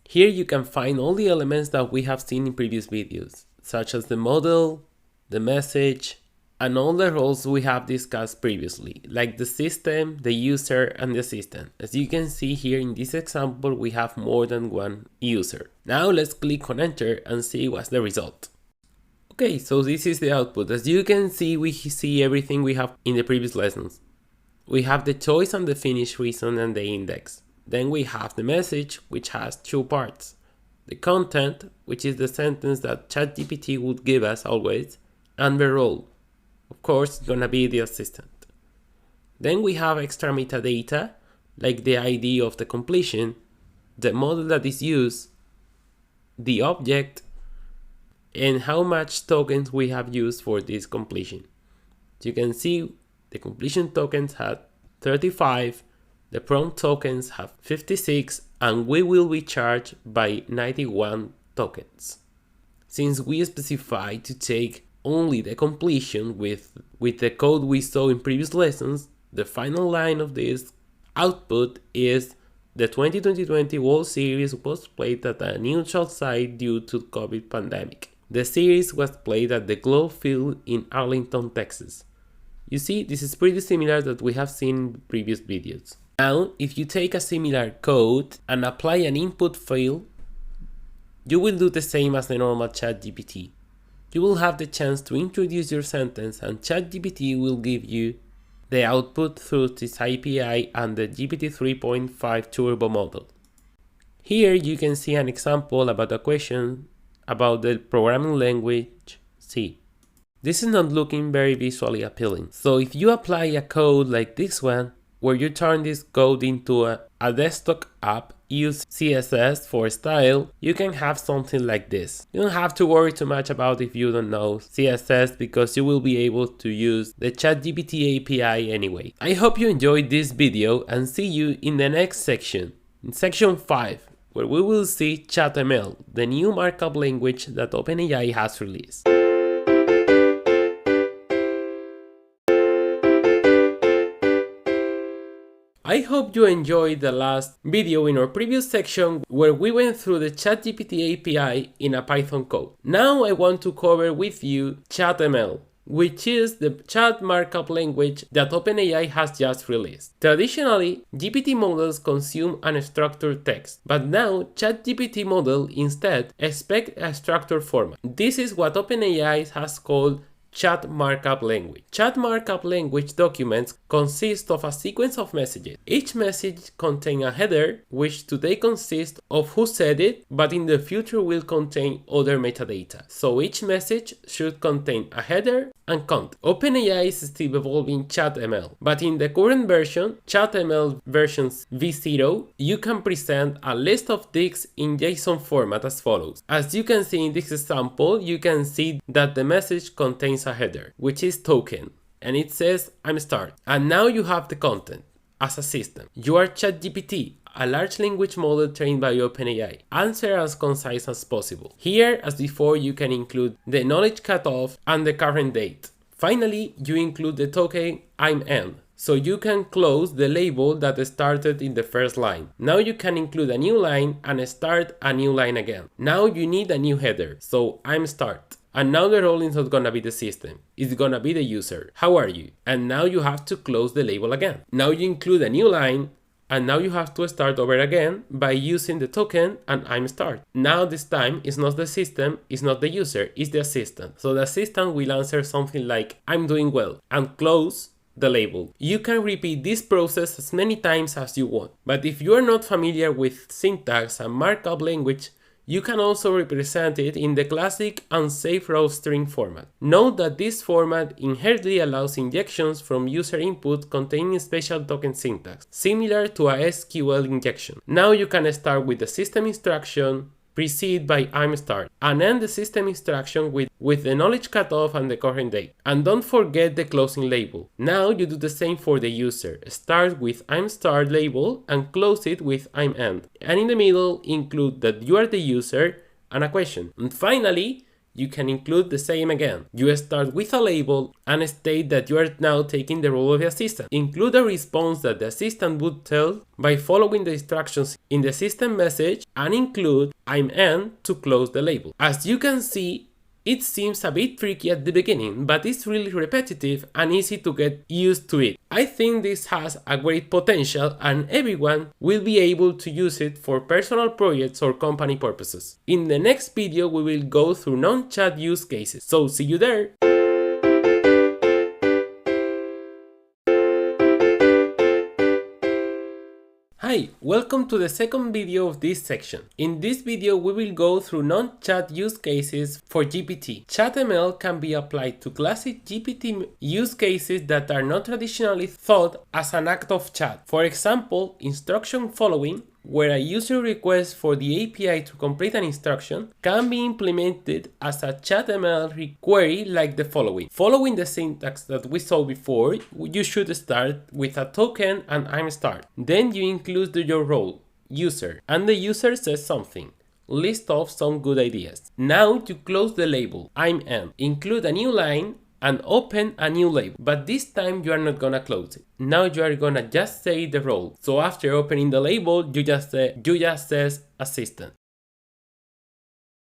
Here you can find all the elements that we have seen in previous videos, such as the model, the message, and all the roles we have discussed previously, like the system, the user, and the assistant. As you can see here in this example, we have more than one user. Now let's click on enter and see what's the result. Okay, so this is the output. As you can see, we see everything we have in the previous lessons. We have the choice and the finish reason and the index. Then we have the message, which has two parts. The content, which is the sentence that ChatGPT would give us always, and the role. Of course, it's gonna be the assistant. Then we have extra metadata, like the ID of the completion, the model that is used, the object, and how much tokens we have used for this completion. As you can see, the completion tokens had 35, the prompt tokens have 56, and we will be charged by 91 tokens. Since we specified to take only the completion with the code we saw in previous lessons, the final line of this output is the 2020 World Series was played at a neutral site due to COVID pandemic. The series was played at the Globe Field in Arlington, Texas. You see, this is pretty similar that we have seen in previous videos. Now, if you take a similar code and apply an input field, you will do the same as the normal ChatGPT. You will have the chance to introduce your sentence and ChatGPT will give you the output through this API and the GPT 3.5 Turbo model. Here you can see an example about a question about the programming language C. This is not looking very visually appealing. So if you apply a code like this one, where you turn this code into a desktop app, use CSS for style, you can have something like this. You don't have to worry too much about if you don't know CSS because you will be able to use the ChatGPT API anyway. I hope you enjoyed this video and see you in the next section, in section 5, where we will see ChatML, the new markup language that OpenAI has released. I hope you enjoyed the last video in our previous section where we went through the ChatGPT API in a Python code. Now I want to cover with you ChatML, which is the chat markup language that OpenAI has just released. Traditionally, GPT models consume unstructured text, but now ChatGPT model instead expect a structured format. This is what OpenAI has called chat markup language. Chat markup language documents consist of a sequence of messages. Each message contains a header, which today consists of who said it, but in the future will contain other metadata. So each message should contain a header and content. OpenAI is still evolving ChatML, but in the current version, ChatML versions v0, you can present a list of digs in JSON format as follows. As you can see in this example, you can see that the message contains a header, which is token, and it says I'm start. And now you have the content as a system. You are ChatGPT, a large language model trained by OpenAI. Answer as concise as possible. Here, as before, you can include the knowledge cutoff and the current date. Finally, you include the token I'm end. So you can close the label that started in the first line. Now you can include a new line and start a new line again. Now you need a new header. So I'm start. And now the role is not gonna be the system, it's gonna be the user. How are you? And now you have to close the label again. Now you include a new line And now you have to start over again by using the token and I'm start. Now this time it's not the system, it's not the user, it's the assistant. So the assistant will answer something like I'm doing well and close the label. You can repeat this process as many times as you want. But if you are not familiar with syntax and markup language, you can also represent it in the classic unsafe raw string format. Note that this format inherently allows injections from user input containing special token syntax, similar to a SQL injection. Now you can start with the system instruction, precede by I'm start, and end the system instruction with the knowledge cutoff and the current date. And don't forget the closing label. Now you do the same for the user. Start with I'm start label and close it with I'm end. And in the middle include that you are the user and a question. And finally, you can include the same again. You start with a label and state that you are now taking the role of the assistant. Include a response that the assistant would tell by following the instructions in the system message and include I'm end to close the label. As you can see, it seems a bit tricky at the beginning, but it's really repetitive and easy to get used to it. I think this has a great potential and everyone will be able to use it for personal projects or company purposes. In the next video, we will go through non-chat use cases. So see you there! Hi, welcome to the second video of this section. In this video, we will go through non-chat use cases for GPT. ChatML can be applied to classic GPT use cases that are not traditionally thought as an act of chat. For example, instruction following, where a user requests for the API to complete an instruction, can be implemented as a ChatML query like the following. Following the syntax that we saw before, you should start with a token and I'm start. Then you include your role, user, and the user says something. List off some good ideas. Now you close the label, I'm end. Include a new line and open a new label, but this time you are not gonna close it. Now you are gonna just say the role. So after opening the label, you just says assistant.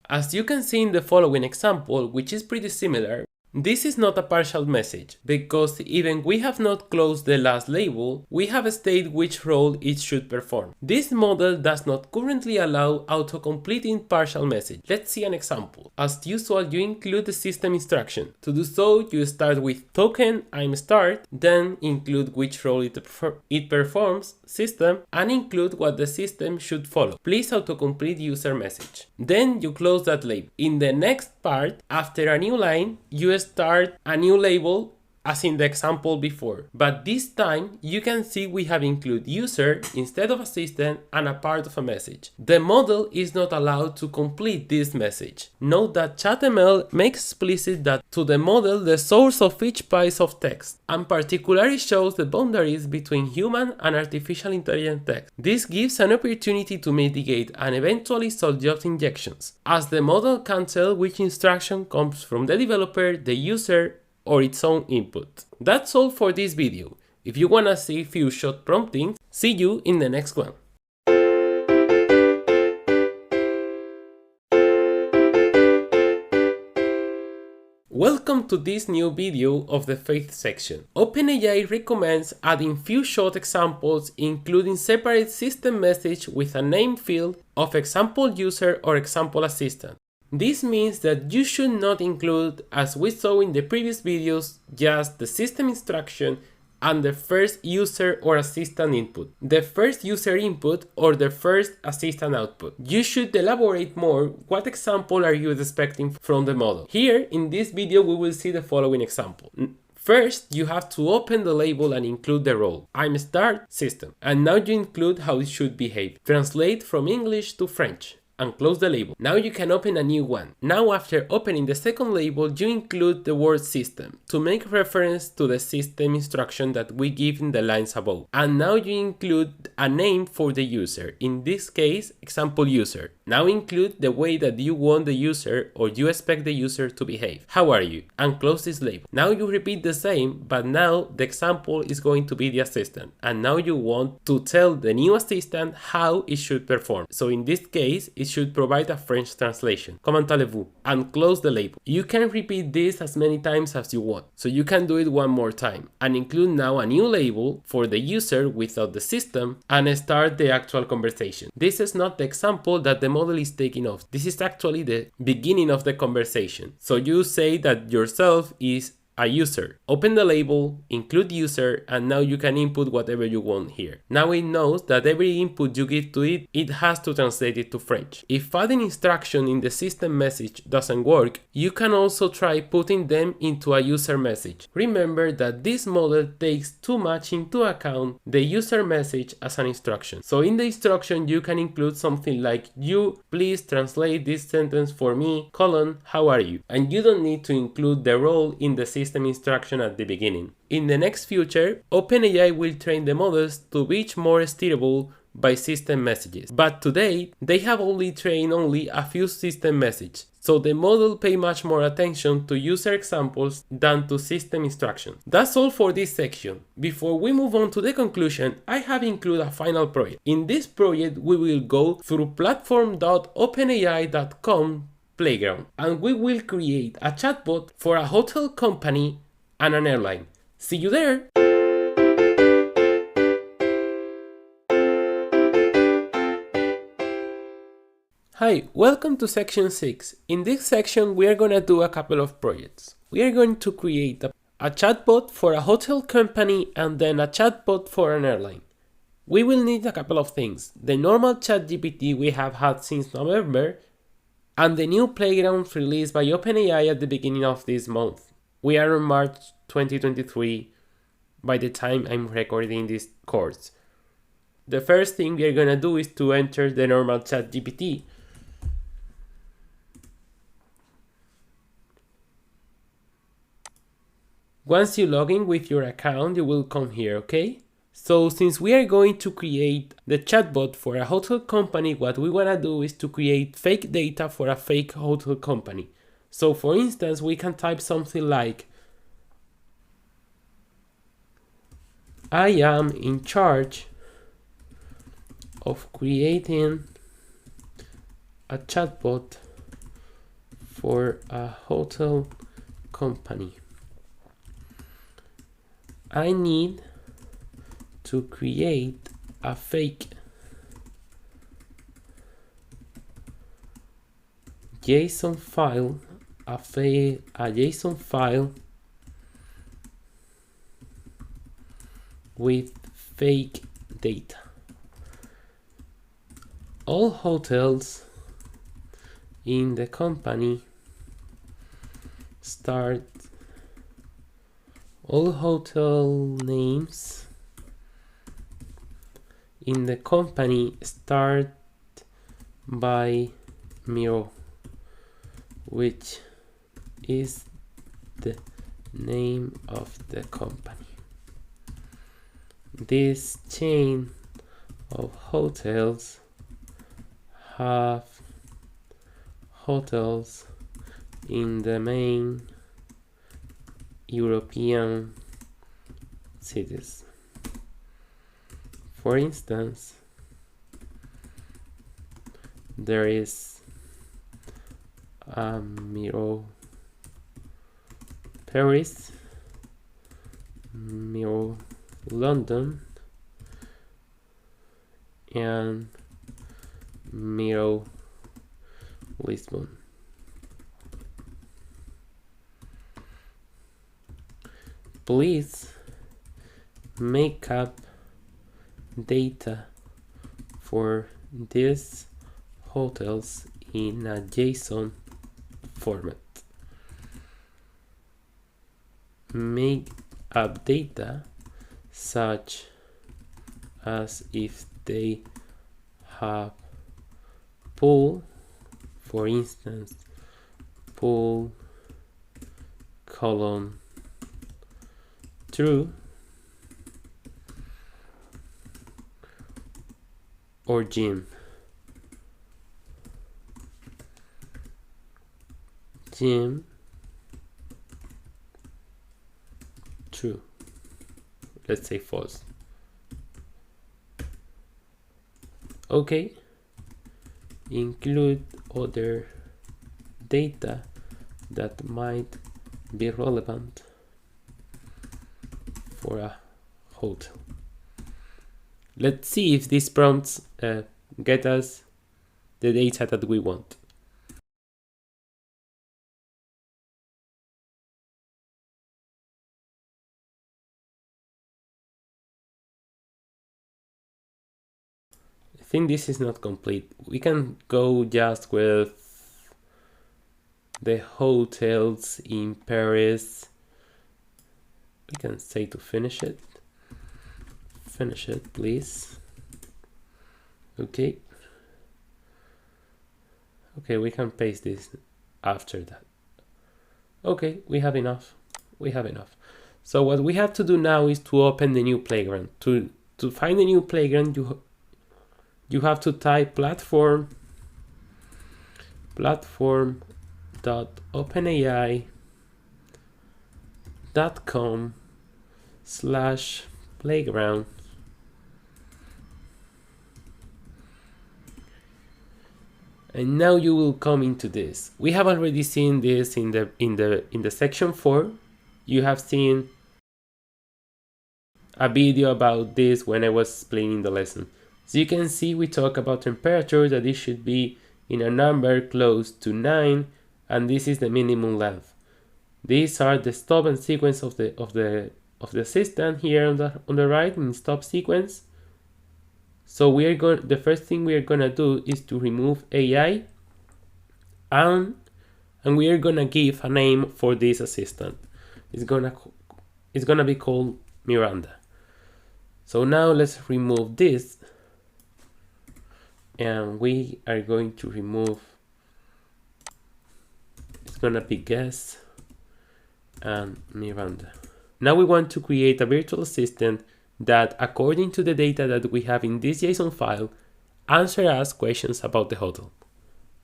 As you can see in the following example, which is pretty similar, this is not a partial message, because even we have not closed the last label, we have stated which role it should perform. This model does not currently allow auto-completing partial message. Let's see an example. As usual, you include the system instruction. To do so, you start with token I'm start, then include which role it performs, system, and include what the system should follow. Please autocomplete user message. Then you close that label. In the next part, after a new line, you start a new label as in the example before, but this time you can see we have included user instead of assistant and a part of a message. The model is not allowed to complete this message. Note that ChatML makes explicit that to the model the source of each piece of text, and particularly shows the boundaries between human and artificial intelligence text. This gives an opportunity to mitigate and eventually solve job injections, as the model can tell which instruction comes from the developer, the user, or its own input. That's all for this video. If you wanna see few short prompting, see you in the next one. Welcome to this new video of the Faith section. OpenAI recommends adding few short examples, including separate system message with a name field of example user or example assistant. This means that you should not include, as we saw in the previous videos, just the system instruction and the first user or assistant input, the first user input or the first assistant output. You should elaborate more what example are you expecting from the model. Here in this video we will see the following example. First, you have to open the label and include the role. I'm start system. And now you include how it should behave. Translate from English to French. And close the label. Now you can open a new one. Now after opening the second label, you include the word system to make reference to the system instruction that we give in the lines above. And now you include a name for the user, in this case, example user. Now include the way that you want the user or you expect the user to behave. How are you? And close this label. Now you repeat the same, but now the example is going to be the assistant. And now you want to tell the new assistant how it should perform. So in this case, it should provide a French translation. Comment allez-vous? And close the label. You can repeat this as many times as you want. So you can do it one more time and include now a new label for the user without the system and start the actual conversation. This is not the example that the model is taking off. This is actually the beginning of the conversation. So you say that yourself is a user. Open the label, include user, and now you can input whatever you want here. Now it knows that every input you give to it, it has to translate it to French. If adding instruction in the system message doesn't work, you can also try putting them into a user message. Remember that this model takes too much into account the user message as an instruction. So in the instruction, you can include something like, you please translate this sentence for me, how are you? And you don't need to include the role in the system instruction at the beginning. In the next future, OpenAI will train the models to be more steerable by system messages. But today, they have only trained a few system messages. So the model pay much more attention to user examples than to system instructions. That's all for this section. Before we move on to the conclusion, I have included a final project. In this project, we will go through platform.openai.com playground, and we will create a chatbot for a hotel company and an airline. See you there! Hi, welcome to section 6. In this section, we are going to do a couple of projects. We are going to create a chatbot for a hotel company and then a chatbot for an airline. We will need a couple of things. The normal ChatGPT we have had since November, and the new playground released by OpenAI at the beginning of this month. We are on March 2023 by the time I'm recording this course. The first thing we are going to do is to enter the normal ChatGPT. Once you log in with your account, you will come here, okay? So since we are going to create the chatbot for a hotel company, what we want to do is to create fake data for a fake hotel company. So for instance, we can type something like, I am in charge of creating a chatbot for a hotel company. I need to create a fake JSON file, a JSON file with fake data. All hotels in the company all hotel names in the company start by Miro, which is the name of the company. This chain of hotels have hotels in the main European cities. For instance, there is Miro Paris, Miro London, and Miro Lisbon. Please make up data for these hotels in a JSON format. Make up data such as if they have pool, for instance, pool colon true, or gym true, let's say false. Okay, include other data that might be relevant for a hotel. Let's see if these prompts get us the data that we want. I think this is not complete. We can go just with the hotels in Paris. We can say to finish it. Finish it, please. Okay. Okay, we can paste this after that. Okay, we have enough. We have enough. So what we have to do now is to open the new playground. To find the new playground, you have to type platform.openai.com/playground. And now you will come into this. We have already seen this in the section 4. You have seen a video about this when I was explaining the lesson. So you can see we talk about temperature, that it should be in a number close to 9, and this is the minimum length. These are the stop and sequence of the system here on the right in stop sequence. So the first thing we are gonna do is to remove AI, and we are gonna give a name for this assistant. It's gonna be called Miranda. So now let's remove this, and we are going to remove, it's gonna be Guess and Miranda. Now we want to create a virtual assistant that, according to the data that we have in this JSON file, answer us questions about the hotel.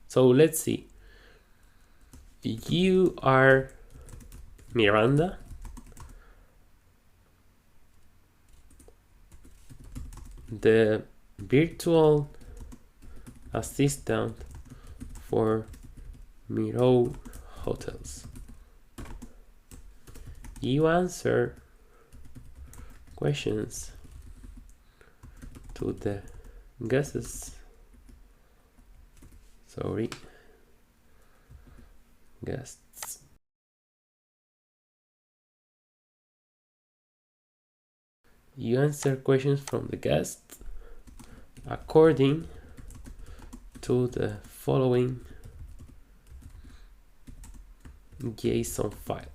So let's see. You are Miranda. The virtual assistant for Miro hotels. You answer questions to the guests. Guests. You answer questions from the guests according to the following JSON file.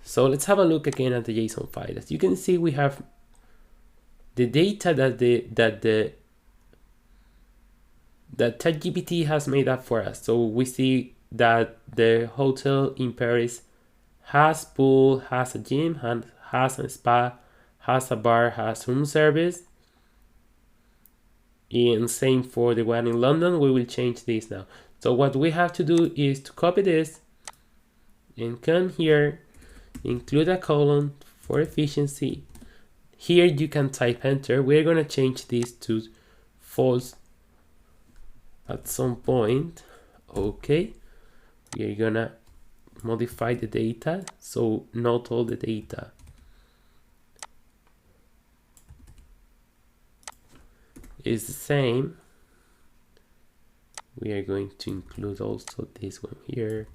So let's have a look again at the JSON file. As you can see, we have the data that ChatGPT has made up for us. So we see that the hotel in Paris has pool, has a gym, and has a spa, has a bar, has room service. And same for the one in London. We will change this now. So what we have to do is to copy this and come here, include a colon for efficiency. Here you can type enter. We're gonna change this to false at some point. Okay, we're gonna modify the data, so not all the data is the same. We are going to include also this one here,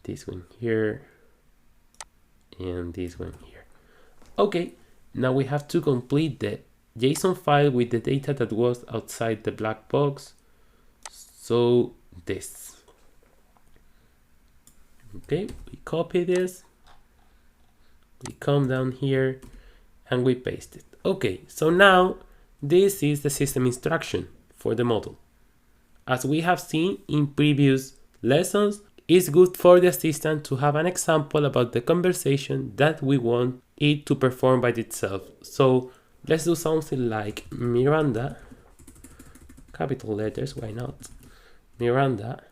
this one here, and this one here. Okay, now we have to complete the JSON file with the data that was outside the black box. So this. Okay, we copy this, we come down here, and we paste it. Okay, so now this is the system instruction for the model. As we have seen in previous lessons, it's good for the assistant to have an example about the conversation that we want it to perform by itself. So let's do something like Miranda, capital letters, why not? Miranda,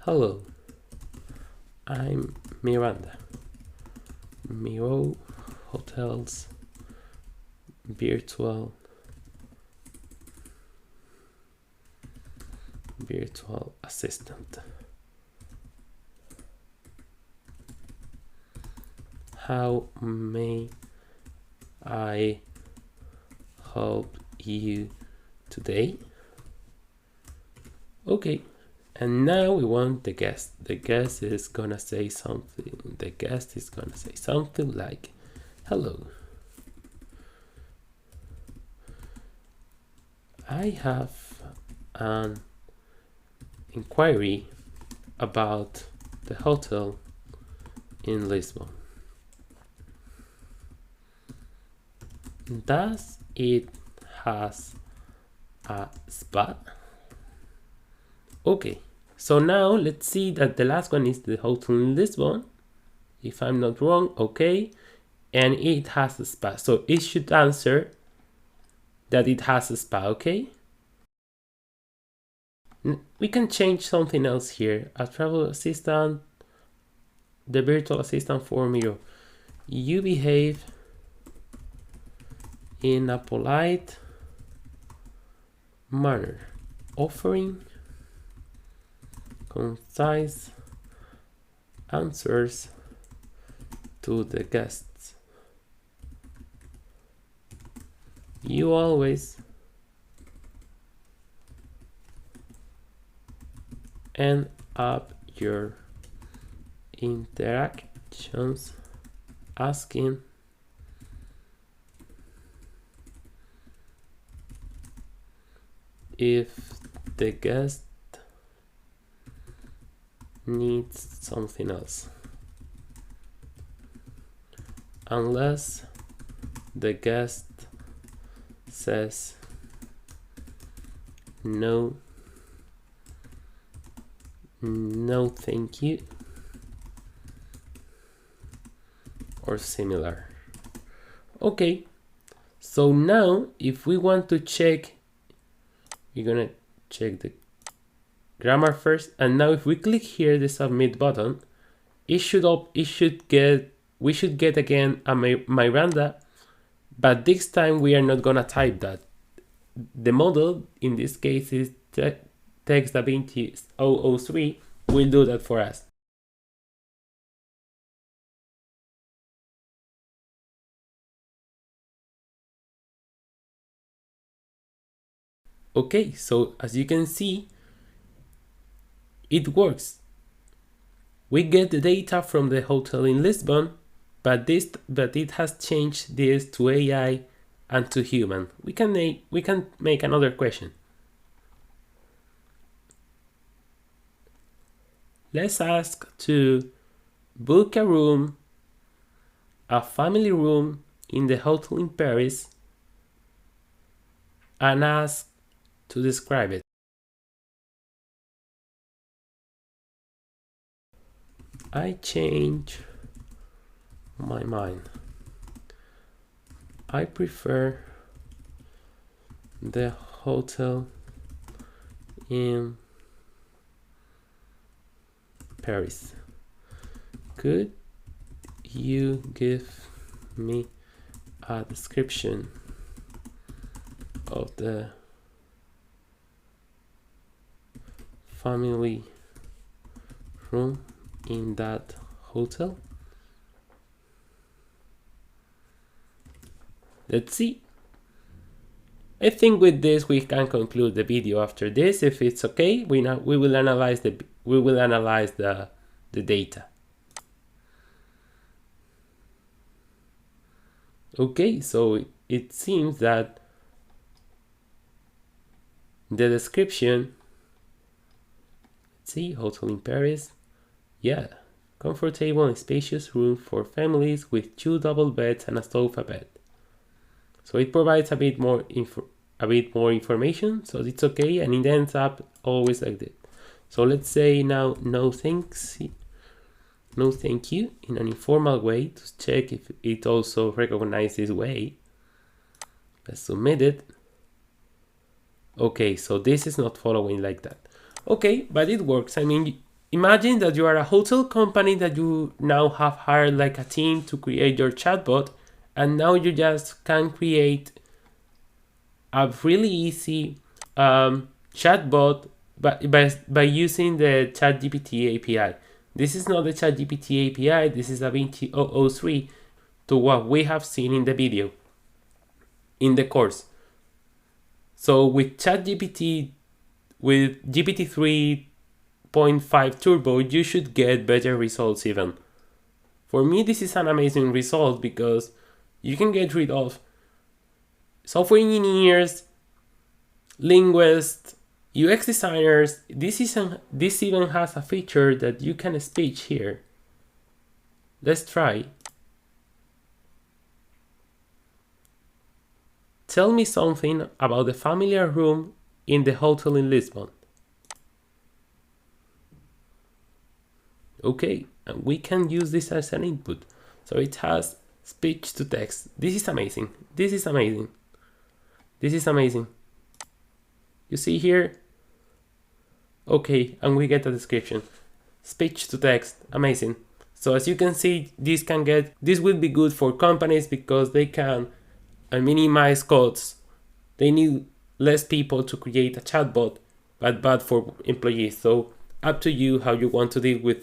hello, I'm Miranda, Miro Hotels Virtual virtual assistant. How may I help you today? Okay, and now we want the guest. The guest is gonna say something. The guest is gonna say something like, hello. I have an inquiry about the hotel in Lisbon. Does it has a spa? Okay, so now let's see that the last one is the hotel in Lisbon, if I'm not wrong. Okay, and it has a spa, so it should answer that it has a spa. Okay, we can change something else here. A travel assistant, the virtual assistant for Miro. You behave in a polite manner, offering concise answers to the guests. You always end up your interactions asking if the guest needs something else, unless the guest says no, no thank you, or similar. Okay, so now if we want to check, we're gonna check the grammar first, and now if we click here the submit button, we should get again a Miranda, but this time we are not gonna type that. The model in this case is Text DaVinci 003 will do that for us. Okay, so as you can see, it works. We get the data from the hotel in Lisbon, but it has changed this to AI and to human. We can make another question. Let's ask to book a room, a family room in the hotel in Paris, and ask to describe it. I change my mind. I prefer the hotel in Paris. Could you give me a description of the family room in that hotel? Let's see. I think with this we can conclude the video. After this, if it's okay, we will analyze the data. Okay, so it seems that the description, let's see, hotel in Paris, yeah, comfortable and spacious room for families with 2 double beds and a sofa bed. So it provides a bit more information, so it's okay, and it ends up always like that. So let's say now no thank you in an informal way to check if it also recognizes way. Let's submit it. Okay, so this is not following like that. Okay, but it works. I mean, imagine that you are a hotel company that you now have hired like a team to create your chatbot, and now you just can create a really easy chatbot by using the ChatGPT API. This is not the ChatGPT API, this is DaVinci 003 to what we have seen in the video, in the course. So with ChatGPT, with GPT 3.5 Turbo, you should get better results even. For me, this is an amazing result because you can get rid of software engineers, linguists, UX designers. This even has a feature that you can speak here. Let's try. Tell me something about the familiar room in the hotel in Lisbon. Okay, and we can use this as an input. So it has speech to text. This is amazing. This is amazing. This is amazing. You see here? Okay, and we get a description. Speech to text, amazing. So as you can see, this will be good for companies because they can minimize costs. They need less people to create a chatbot, but bad for employees. So up to you how you want to deal with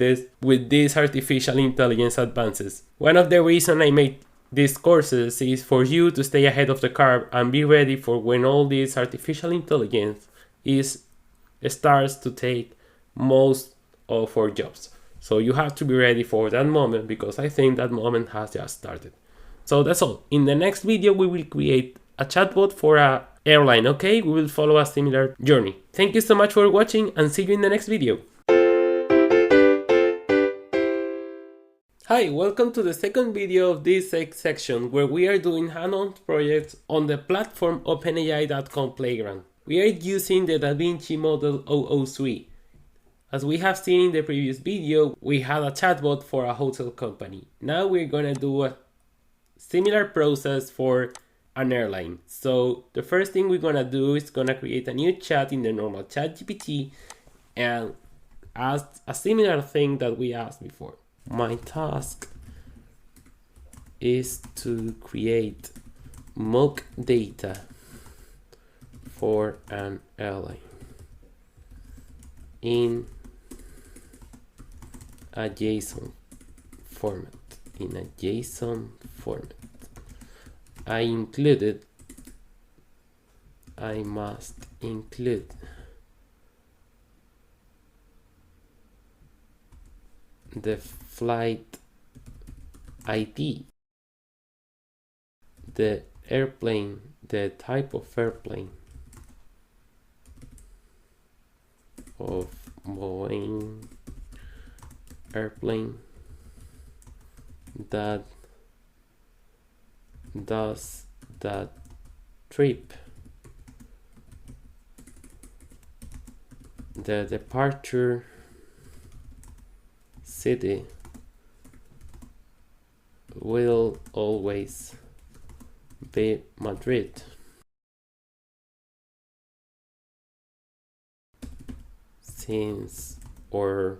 these artificial intelligence advances. One of the reasons I made these courses is for you to stay ahead of the curve and be ready for when all this artificial intelligence starts to take most of our jobs. So you have to be ready for that moment because I think that moment has just started. So that's all. In the next video, we will create a chatbot for an airline, okay? We will follow a similar journey. Thank you so much for watching and see you in the next video. Hi, welcome to the second video of this section where we are doing hand-on projects on the platform OpenAI.com playground. We are using the DaVinci model 003. As we have seen in the previous video, we had a chatbot for a hotel company. Now we're gonna do a similar process for an airline. So the first thing we're gonna do is gonna create a new chat in the normal ChatGPT and ask a similar thing that we asked before. My task is to create mock data for an airline in a JSON format. I must include the flight ID, the airplane, the type of airplane of Boeing airplane that does that trip, the departure city will always be Madrid. Since our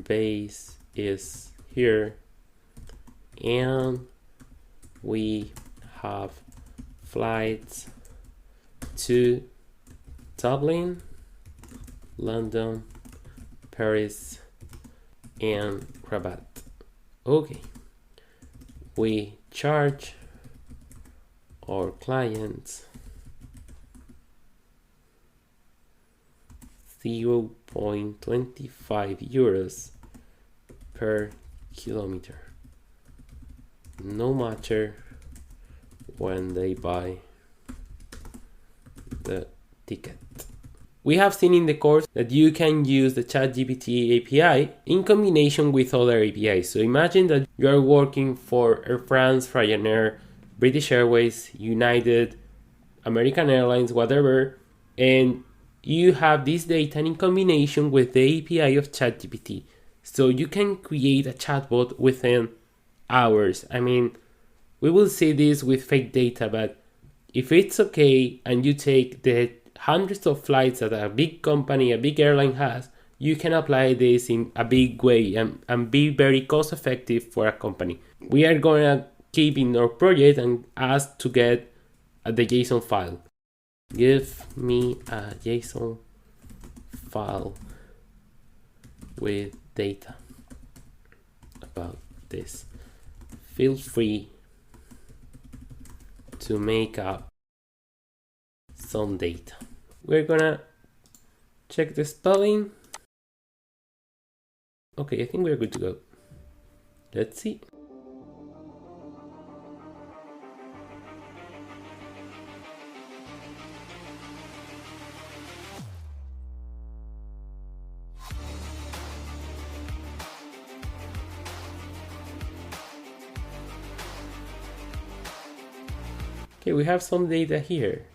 base is here and we have flights to Dublin, London, Paris, and Rabat. Okay, we charge our clients 0.25 euros per kilometer, no matter when they buy the ticket. We have seen in the course that you can use the ChatGPT API in combination with other APIs. So imagine that you are working for Air France, Ryanair, British Airways, United, American Airlines, whatever, and you have this data in combination with the API of ChatGPT. So you can create a chatbot within hours. I mean, we will see this with fake data, but if it's okay and you take the hundreds of flights that a big company, a big airline has, you can apply this in a big way and be very cost effective for a company. We are going to keep in our project and ask to get the JSON file. Give me a JSON file with data about this. Feel free to make up some data. We're gonna check the spelling. Okay, I think we're good to go. Let's see. Okay, we have some data here.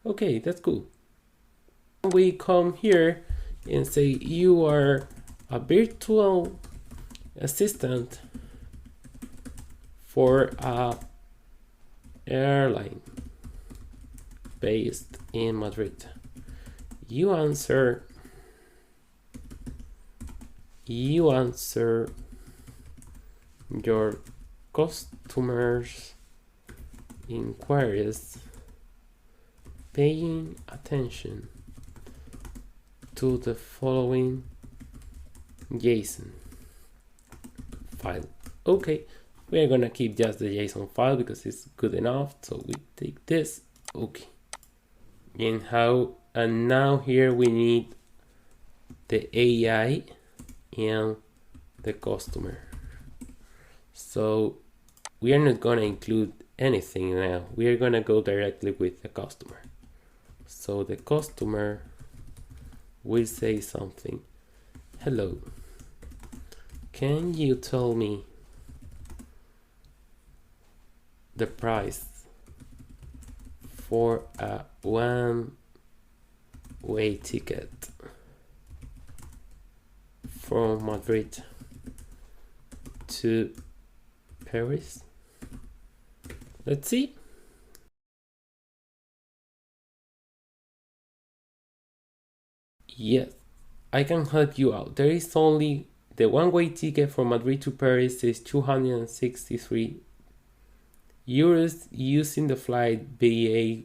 Okay, that's cool. We come here and say you are a virtual assistant for a airline based in Madrid. You answer your customers' inquiries, paying attention to the following JSON file. Okay, we're gonna keep just the JSON file because it's good enough. So we take this. Okay, and now here we need the AI and the customer. So we are not gonna include anything now. We are gonna go directly with the customer. So the customer will say something. Hello, can you tell me the price for a one-way ticket from Madrid to Paris? Let's see. Yes, I can help you out. There is only the one-way ticket from Madrid to Paris is 263 euros using the flight BA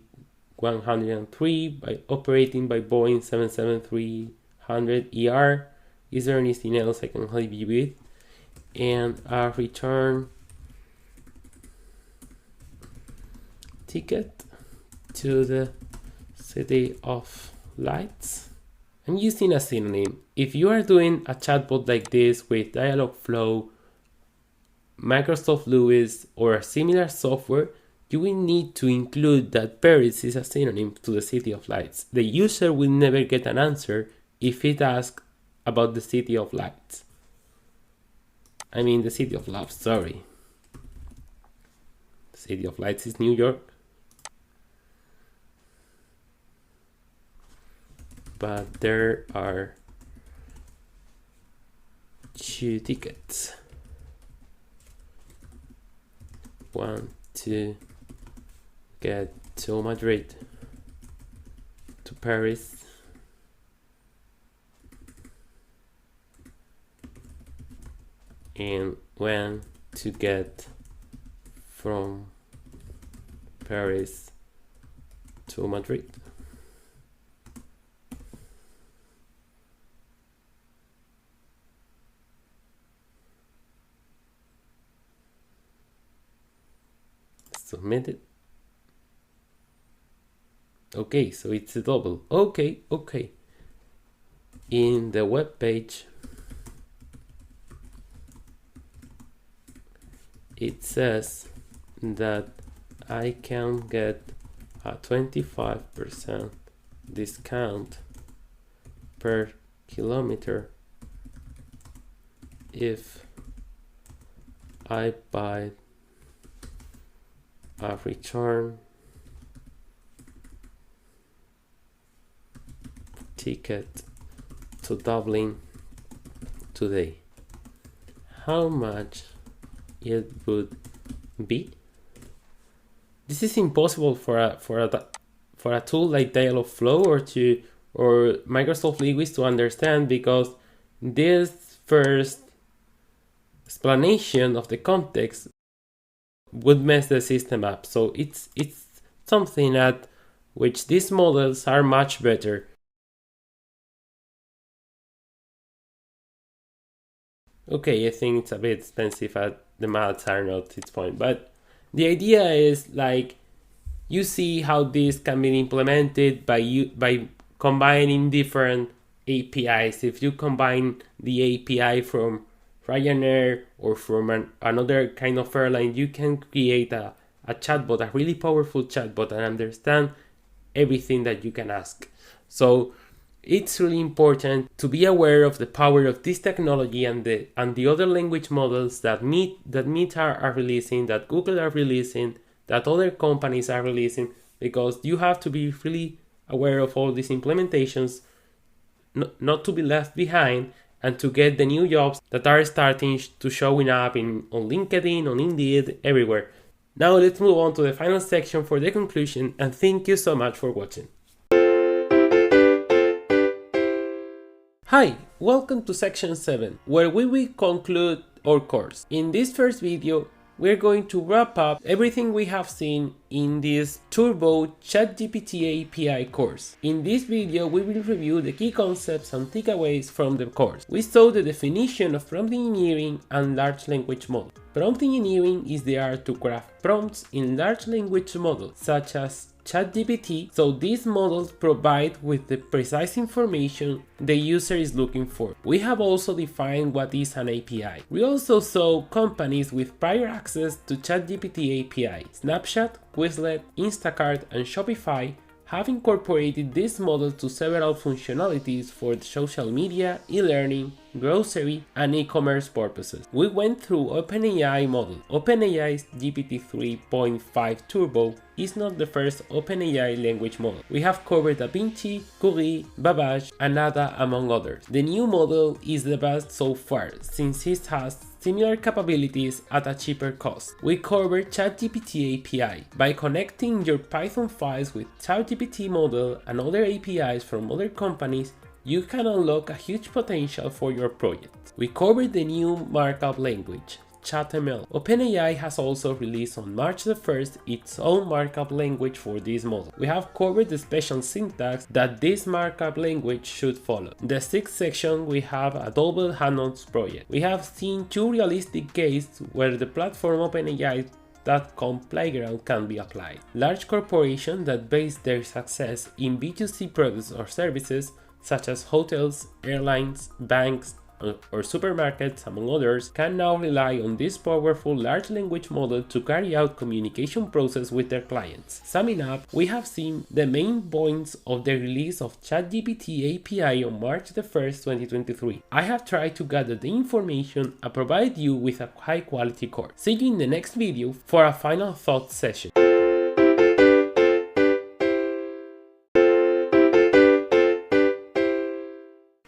103 by operating by Boeing 77300 ER. Is there anything else I can help you with? And a return ticket to the City of Lights. I'm using a synonym. If you are doing a chatbot like this with Dialogflow, Microsoft Lewis, or a similar software, you will need to include that Paris is a synonym to the City of Lights. The user will never get an answer if it asks about the City of Lights. I mean the City of Love, sorry. The City of Lights is New York. But there are two tickets. One to get to Madrid, to Paris, and when to get from Paris to Madrid. Submit it. Okay, so it's a double. Okay. In the web page, it says that I can get a 25% discount per kilometer if I buy a return ticket to Dublin today. How much it would be? This is impossible for a tool like Dialogflow or Microsoft Lewis to understand, because this first explanation of the context would mess the system up. So it's something at which these models are much better. Okay, I think it's a bit expensive at the maths are not its point, but the idea is like you see how this can be implemented by combining different APIs. If you combine the API from Ryanair or from another kind of airline, you can create a chatbot, a really powerful chatbot, and understand everything that you can ask. So it's really important to be aware of the power of this technology and the other language models that Meta are releasing, that Google are releasing, that other companies are releasing, because you have to be really aware of all these implementations, not to be left behind, and to get the new jobs that are starting to showing up on LinkedIn, on Indeed, everywhere. Now let's move on to the final section for the conclusion, and thank you so much for watching. Hi, welcome to section 7, where we will conclude our course. In this first video, we're going to wrap up everything we have seen in this Turbo ChatGPT API course. In this video, we will review the key concepts and takeaways from the course. We saw the definition of prompt engineering and large language model. Prompt engineering is the art to craft prompts in large language models, such as ChatGPT, so these models provide with the precise information the user is looking for. We have also defined what is an API. We also saw companies with prior access to ChatGPT API. Snapchat, Quizlet, Instacart, and Shopify have incorporated this model to several functionalities for social media, e-learning, grocery, and e-commerce purposes. We went through OpenAI model. OpenAI's GPT 3.5 Turbo is not the first OpenAI language model. We have covered DaVinci, Curie, Babbage, and Ada, among others. The new model is the best so far, since it has similar capabilities at a cheaper cost. We covered ChatGPT API. By connecting your Python files with ChatGPT model and other APIs from other companies, you can unlock a huge potential for your project. We covered the new markup language, ChatML. OpenAI has also released on March the 1st its own markup language for this model. We have covered the special syntax that this markup language should follow. In the sixth section, we have a double hand-ons project. We have seen two realistic cases where the platform OpenAI.com playground can be applied. Large corporations that base their success in B2C products or services, such as hotels, airlines, banks, or supermarkets, among others, can now rely on this powerful large language model to carry out communication process with their clients. Summing up, we have seen the main points of the release of ChatGPT API on March the 1st, 2023. I have tried to gather the information and provide you with a high quality course. See you in the next video for a final thought session.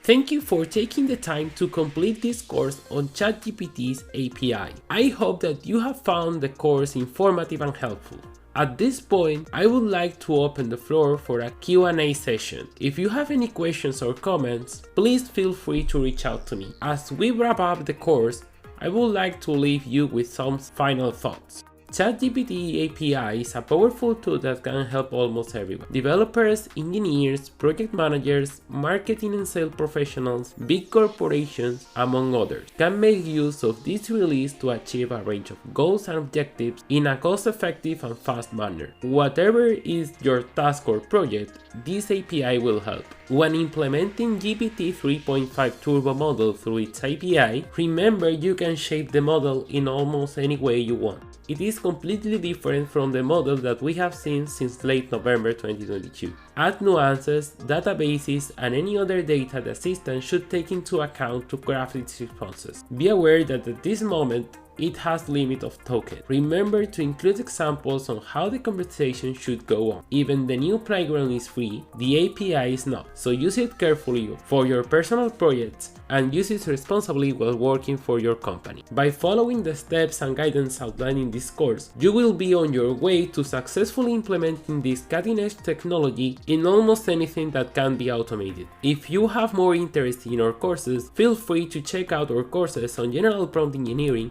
Thank you for taking the time to complete this course on ChatGPT's API. I hope that you have found the course informative and helpful. At this point, I would like to open the floor for a Q&A session. If you have any questions or comments, please feel free to reach out to me. As we wrap up the course, I would like to leave you with some final thoughts. ChatGPT API is a powerful tool that can help almost everyone. Developers, engineers, project managers, marketing and sales professionals, big corporations, among others, can make use of this release to achieve a range of goals and objectives in a cost-effective and fast manner. Whatever is your task or project, this API will help. When implementing GPT 3.5 Turbo model through its API, remember you can shape the model in almost any way you want. It is completely different from the model that we have seen since late November 2022. Add nuances, databases, and any other data the assistant should take into account to craft its responses. Be aware that at this moment, it has limit of tokens. Remember to include examples on how the conversation should go on. Even the new playground is free, the API is not, so use it carefully for your personal projects and use it responsibly while working for your company. By following the steps and guidance outlined in this course, you will be on your way to successfully implementing this cutting-edge technology in almost anything that can be automated. If you have more interest in our courses, feel free to check out our courses on general prompt engineering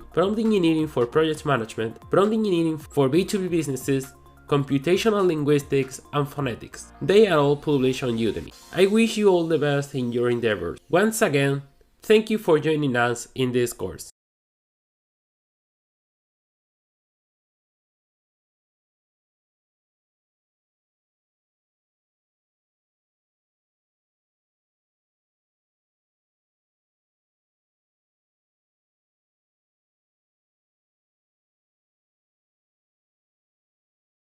for project management, prompt engineering for B2B businesses, computational linguistics, and phonetics. They are all published on Udemy. I wish you all the best in your endeavors. Once again, Thank you for joining us in this course.